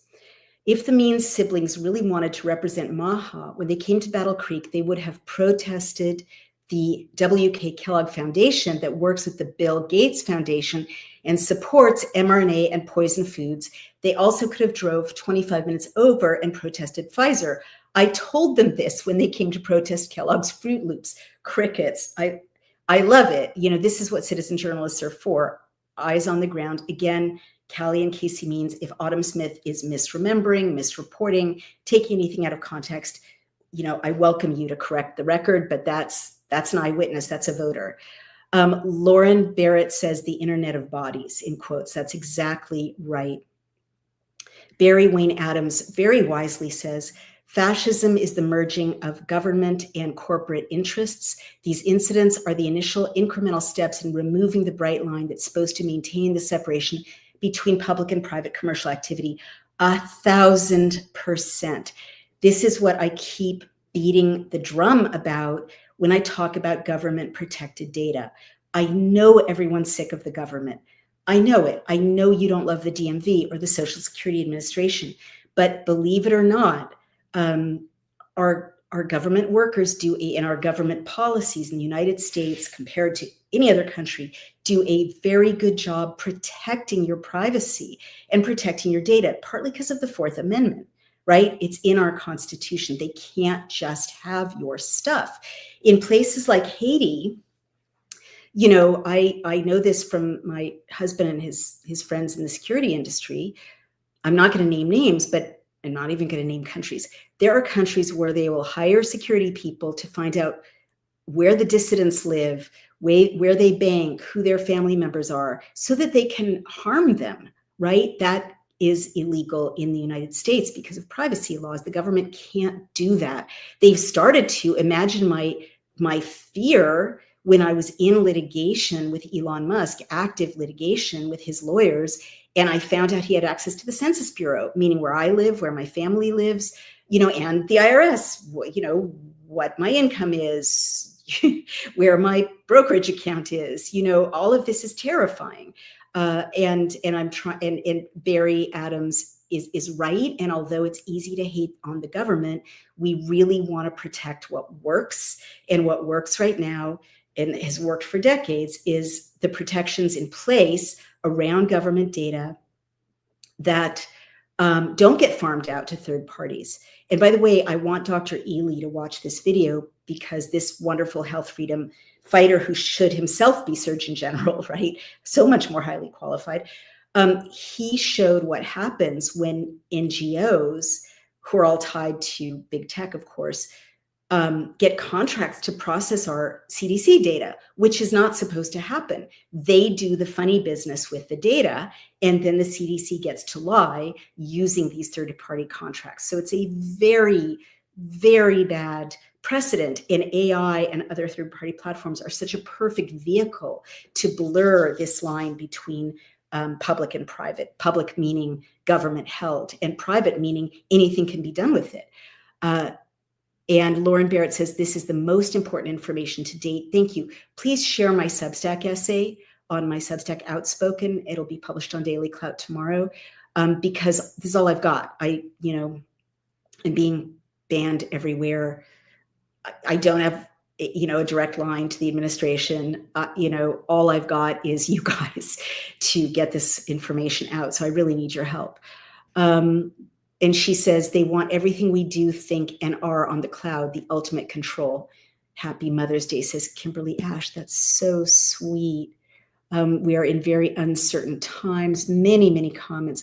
Speaker 1: If the Means siblings really wanted to represent Maha, when they came to Battle Creek, they would have protested the W.K. Kellogg Foundation that works with the Bill Gates Foundation and supports mRNA and poison foods. They also could have drove 25 minutes over and protested Pfizer. I told them this when they came to protest Kellogg's Fruit Loops. Crickets. I love it. You know, this is what citizen journalists are for. Eyes on the ground. Again, Callie and Casey Means, if Autumn Smith is misremembering, misreporting, taking anything out of context, you know, I welcome you to correct the record, but that's That's an eyewitness. That's a voter. Lauren Barrett says the Internet of Bodies, in quotes. That's exactly right. Barry Wayne Adams very wisely says, fascism is the merging of government and corporate interests. These incidents are the initial incremental steps in removing the bright line that's supposed to maintain the separation between public and private commercial activity. 1,000%. This is what I keep beating the drum about when I talk about government protected data. I know everyone's sick of the government. I know it. I know you don't love the DMV or the Social Security Administration, but believe it or not, our government workers do, and our government policies in the United States compared to any other country, do a very good job protecting your privacy and protecting your data, partly because of the Fourth Amendment, right? It's in our Constitution. They can't just have your stuff. In places like Haiti, you know, I know this from my husband and his friends in the security industry. I'm not going to name names, but I'm not even going to name countries. There are countries where they will hire security people to find out where the dissidents live, where they bank, who their family members are, so that they can harm them, right? That is illegal in the United States because of privacy laws. The government can't do that. They've started to. Imagine my fear when I was in litigation with Elon Musk, active litigation with his lawyers, and I found out he had access to the Census Bureau, meaning where I live, where my family lives, you know, and the IRS, you know, what my income is, where my brokerage account is, you know, all of this is terrifying. And I'm trying, and Barry Adams is right. And although it's easy to hate on the government, we really want to protect what works. And what works right now and has worked for decades is the protections in place around government data that don't get farmed out to third parties. And by the way, I want Dr. Ely to watch this video because this wonderful health freedom fighter, who should himself be Surgeon General, right? So much more highly qualified. He showed what happens when NGOs, who are all tied to big tech, of course, get contracts to process our CDC data, which is not supposed to happen. They do the funny business with the data, and then the CDC gets to lie using these third-party contracts. So it's a very, very bad precedent, and AI and other third-party platforms are such a perfect vehicle to blur this line between public and private. Public meaning government held, and private meaning anything can be done with it. And Lauren Barrett says, this is the most important information to date. Thank you. Please share my Substack essay on my Substack Outspoken. It'll be published on Daily Clout tomorrow, because this is all I've got. I'm being banned everywhere. I don't have, a direct line to the administration. All I've got is you guys to get this information out. So I really need your help. And she says they want everything we do, think, and are on the cloud, the ultimate control. Happy Mother's Day, says Kimberly Ash. That's so sweet. We are in very uncertain times. Many, many comments.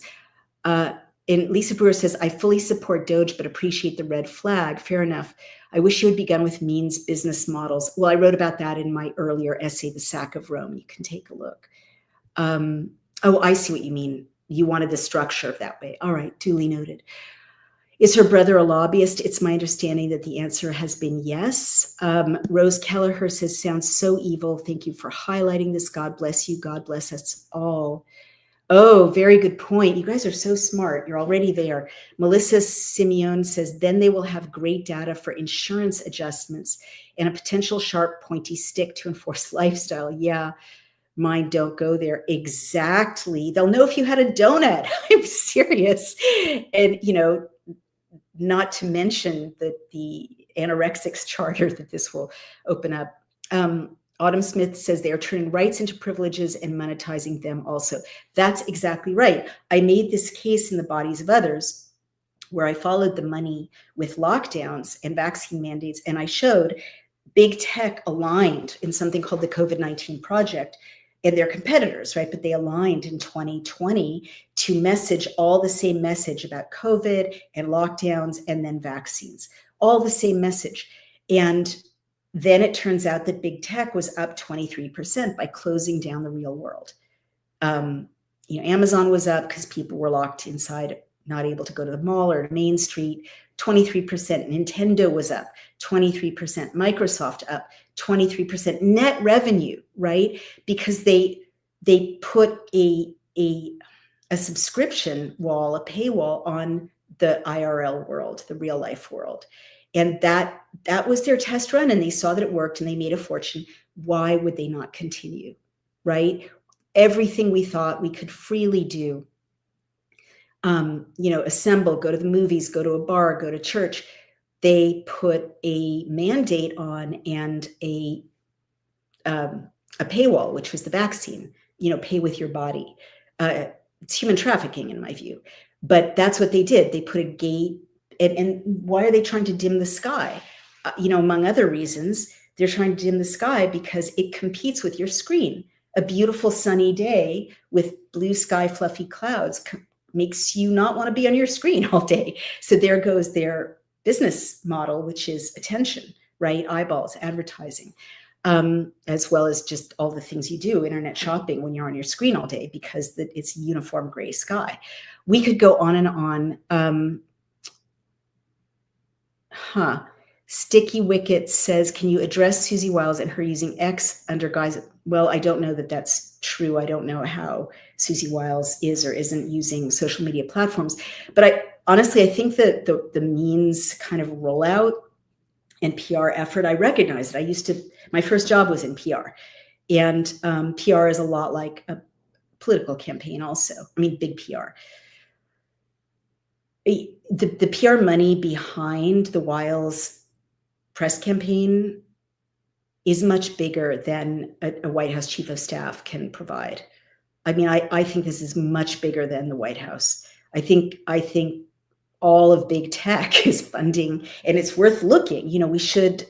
Speaker 1: And Lisa Brewer says, I fully support Doge, but appreciate the red flag. Fair enough. I wish you had begun with means business models. Well, I wrote about that in my earlier essay, The Sack of Rome. You can take a look. Oh, I see what you mean. You wanted the structure of that way. All right, duly noted. Is her brother a lobbyist? It's my understanding that the answer has been yes. Rose Kelleher says, sounds so evil. Thank you for highlighting this. God bless you. God bless us all. Oh, very good point. You guys are so smart. You're already there. Melissa Simeon says, then they will have great data for insurance adjustments and a potential sharp, pointy stick to enforce lifestyle. Yeah. Mine don't go there. Exactly. They'll know if you had a donut. I'm serious. And, not to mention the anorexics charter that this will open up. Autumn Smith says they are turning rights into privileges and monetizing them also. That's exactly right. I made this case in The Bodies of Others, where I followed the money with lockdowns and vaccine mandates, and I showed big tech aligned in something called the COVID-19 Project, and their competitors, right? But they aligned in 2020 to message all the same message about COVID and lockdowns and then vaccines, all the same message. And then it turns out that big tech was up 23% by closing down the real world. Amazon was up because people were locked inside, not able to go to the mall or to Main Street, 23%. Nintendo was up 23%. Microsoft up 23% net revenue, right? Because they put a subscription wall, a paywall on the IRL world, the real life world. And that was their test run, and they saw that it worked and they made a fortune. Why would they not continue, right? Everything we thought we could freely do, assemble, go to the movies, go to a bar, go to church, they put a mandate on and a paywall, which was the vaccine, pay with your body. It's human trafficking in my view, but that's what they did. They put a gate. And why are they trying to dim the sky? Among other reasons, they're trying to dim the sky because it competes with your screen. A beautiful sunny day with blue sky, fluffy clouds makes you not want to be on your screen all day. So there goes their business model, which is attention, right? Eyeballs, advertising, as well as just all the things you do, internet shopping when you're on your screen all day because it's a uniform gray sky. We could go on and on. Sticky Wicket says, can you address Susie Wiles and her using X under guise? Well, I don't know that that's true. I don't know how Susie Wiles is or isn't using social media platforms. But I think that the means kind of rollout and PR effort, I recognize it. My first job was in PR. And PR is a lot like a political campaign also. Big PR. The PR money behind the Wiles press campaign is much bigger than a White House chief of staff can provide. I think this is much bigger than the White House. I think all of big tech is funding, and it's worth looking. We should,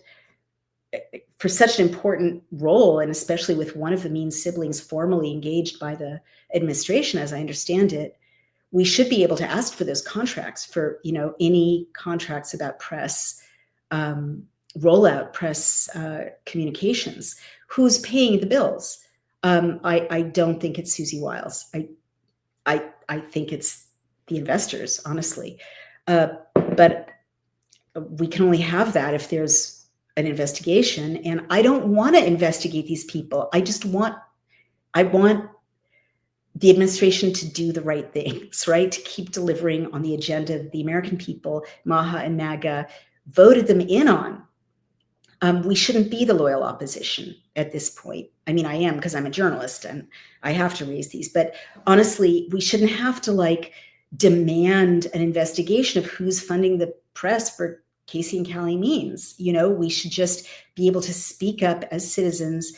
Speaker 1: for such an important role, and especially with one of the Means siblings formally engaged by the administration, as I understand it, we should be able to ask for those contracts for, any contracts about press rollout, press communications. Who's paying the bills? I don't think it's Susie Wiles. I think it's the investors, honestly. But we can only have that if there's an investigation. And I don't want to investigate these people. I want the administration to do the right things, right? To keep delivering on the agenda that the American people, Maha and MAGA, voted them in on. We shouldn't be the loyal opposition at this point. I am because I'm a journalist and I have to raise these. But honestly, we shouldn't have to demand an investigation of who's funding the press for Casey and Callie Means. We should just be able to speak up as citizens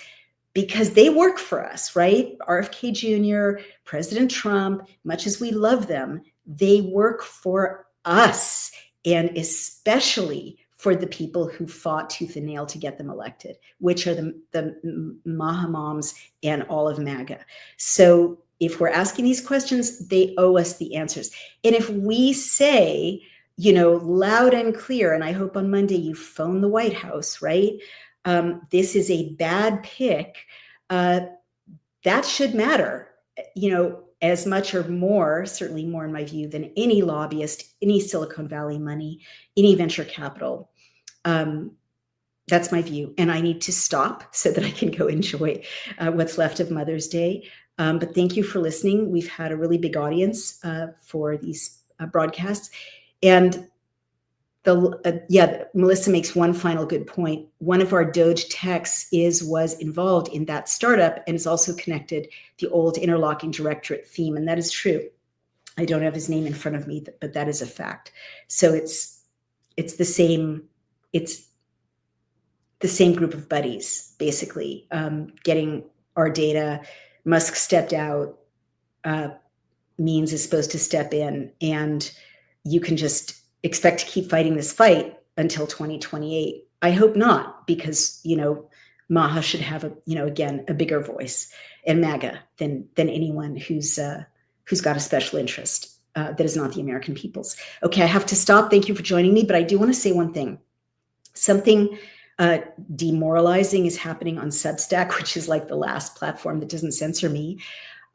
Speaker 1: because they work for us, right? RFK Jr., President Trump, much as we love them, they work for us, and especially for the people who fought tooth and nail to get them elected, which are the Maha moms and all of MAGA. So if we're asking these questions, they owe us the answers. And if we say, loud and clear, and I hope on Monday you phone the White House, right? This is a bad pick. That should matter, as much or more, certainly more in my view, than any lobbyist, any Silicon Valley money, any venture capital. That's my view. And I need to stop so that I can go enjoy what's left of Mother's Day. But thank you for listening. We've had a really big audience for these broadcasts. And Melissa makes one final good point. One of our Doge techs was involved in that startup and is also connected the old interlocking directorate theme. And that is true. I don't have his name in front of me, but that is a fact. So it's the same group of buddies, basically, getting our data. Musk stepped out, Means is supposed to step in, and you can just expect to keep fighting this fight until 2028. I hope not, because, Maha should have a bigger voice, and MAGA than anyone who's got a special interest that is not the American people's. Okay, I have to stop. Thank you for joining me, but I do want to say one thing. Something Demoralizing is happening on Substack, which is like the last platform that doesn't censor me.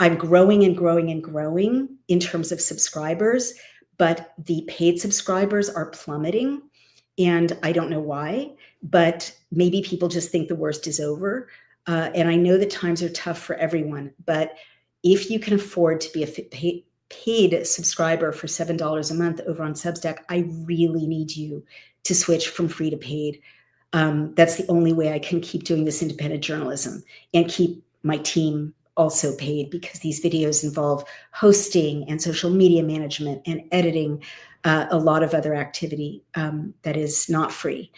Speaker 1: I'm growing and growing and growing in terms of subscribers, but the paid subscribers are plummeting. And I don't know why, but maybe people just think the worst is over. And I know that times are tough for everyone, but if you can afford to be a paid subscriber for $7 a month over on Substack, I really need you to switch from free to paid. That's the only way I can keep doing this independent journalism and keep my team also paid, because these videos involve hosting and social media management and editing, a lot of other activity that is not free.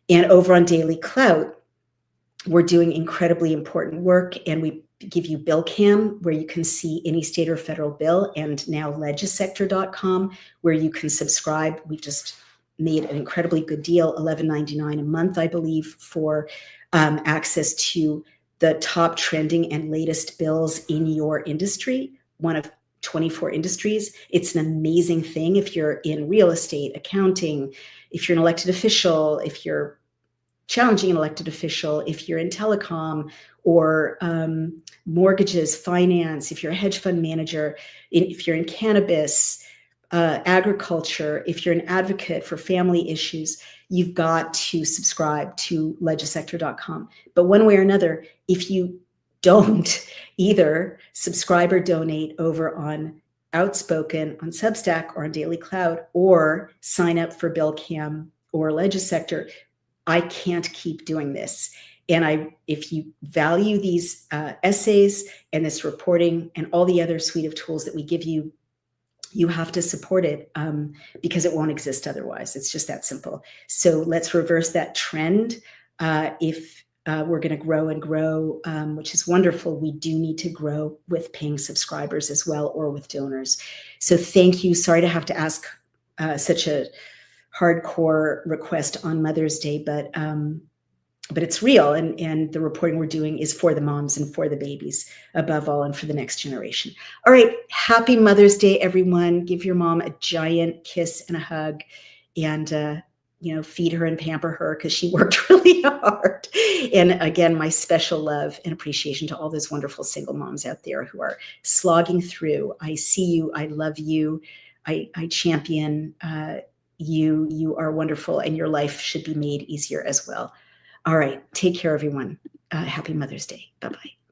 Speaker 1: And over on Daily Clout, we're doing incredibly important work, and we give you bill cam, where you can see any state or federal bill, and now legisector.com, where you can subscribe. We've just made an incredibly good deal, $11.99 a month, I believe, for access to the top trending and latest bills in your industry, one of 24 industries. It's an amazing thing if you're in real estate, accounting, if you're an elected official, if you're challenging an elected official, if you're in telecom or mortgages, finance, if you're a hedge fund manager, if you're in cannabis, agriculture, if you're an advocate for family issues, you've got to subscribe to legisector.com. But one way or another, if you don't either subscribe or donate over on Outspoken, on Substack, or on Daily Clout, or sign up for BillCam or Legisector, I can't keep doing this. And if you value these essays and this reporting and all the other suite of tools that we give you, you have to support it, because it won't exist otherwise. It's just that simple. So let's reverse that trend. If we're going to grow and grow, which is wonderful, we do need to grow with paying subscribers as well, or with donors. So thank you. Sorry to have to ask such a hardcore request on Mother's Day, but it's real, and the reporting we're doing is for the moms and for the babies above all, and for the next generation. All right, happy Mother's Day, everyone. Give your mom a giant kiss and a hug, and feed her and pamper her, because she worked really hard. And again, my special love and appreciation to all those wonderful single moms out there who are slogging through. I see you. I love you. I champion you. You are wonderful, and your life should be made easier as well. All right. Take care, everyone. Happy Mother's Day. Bye-bye.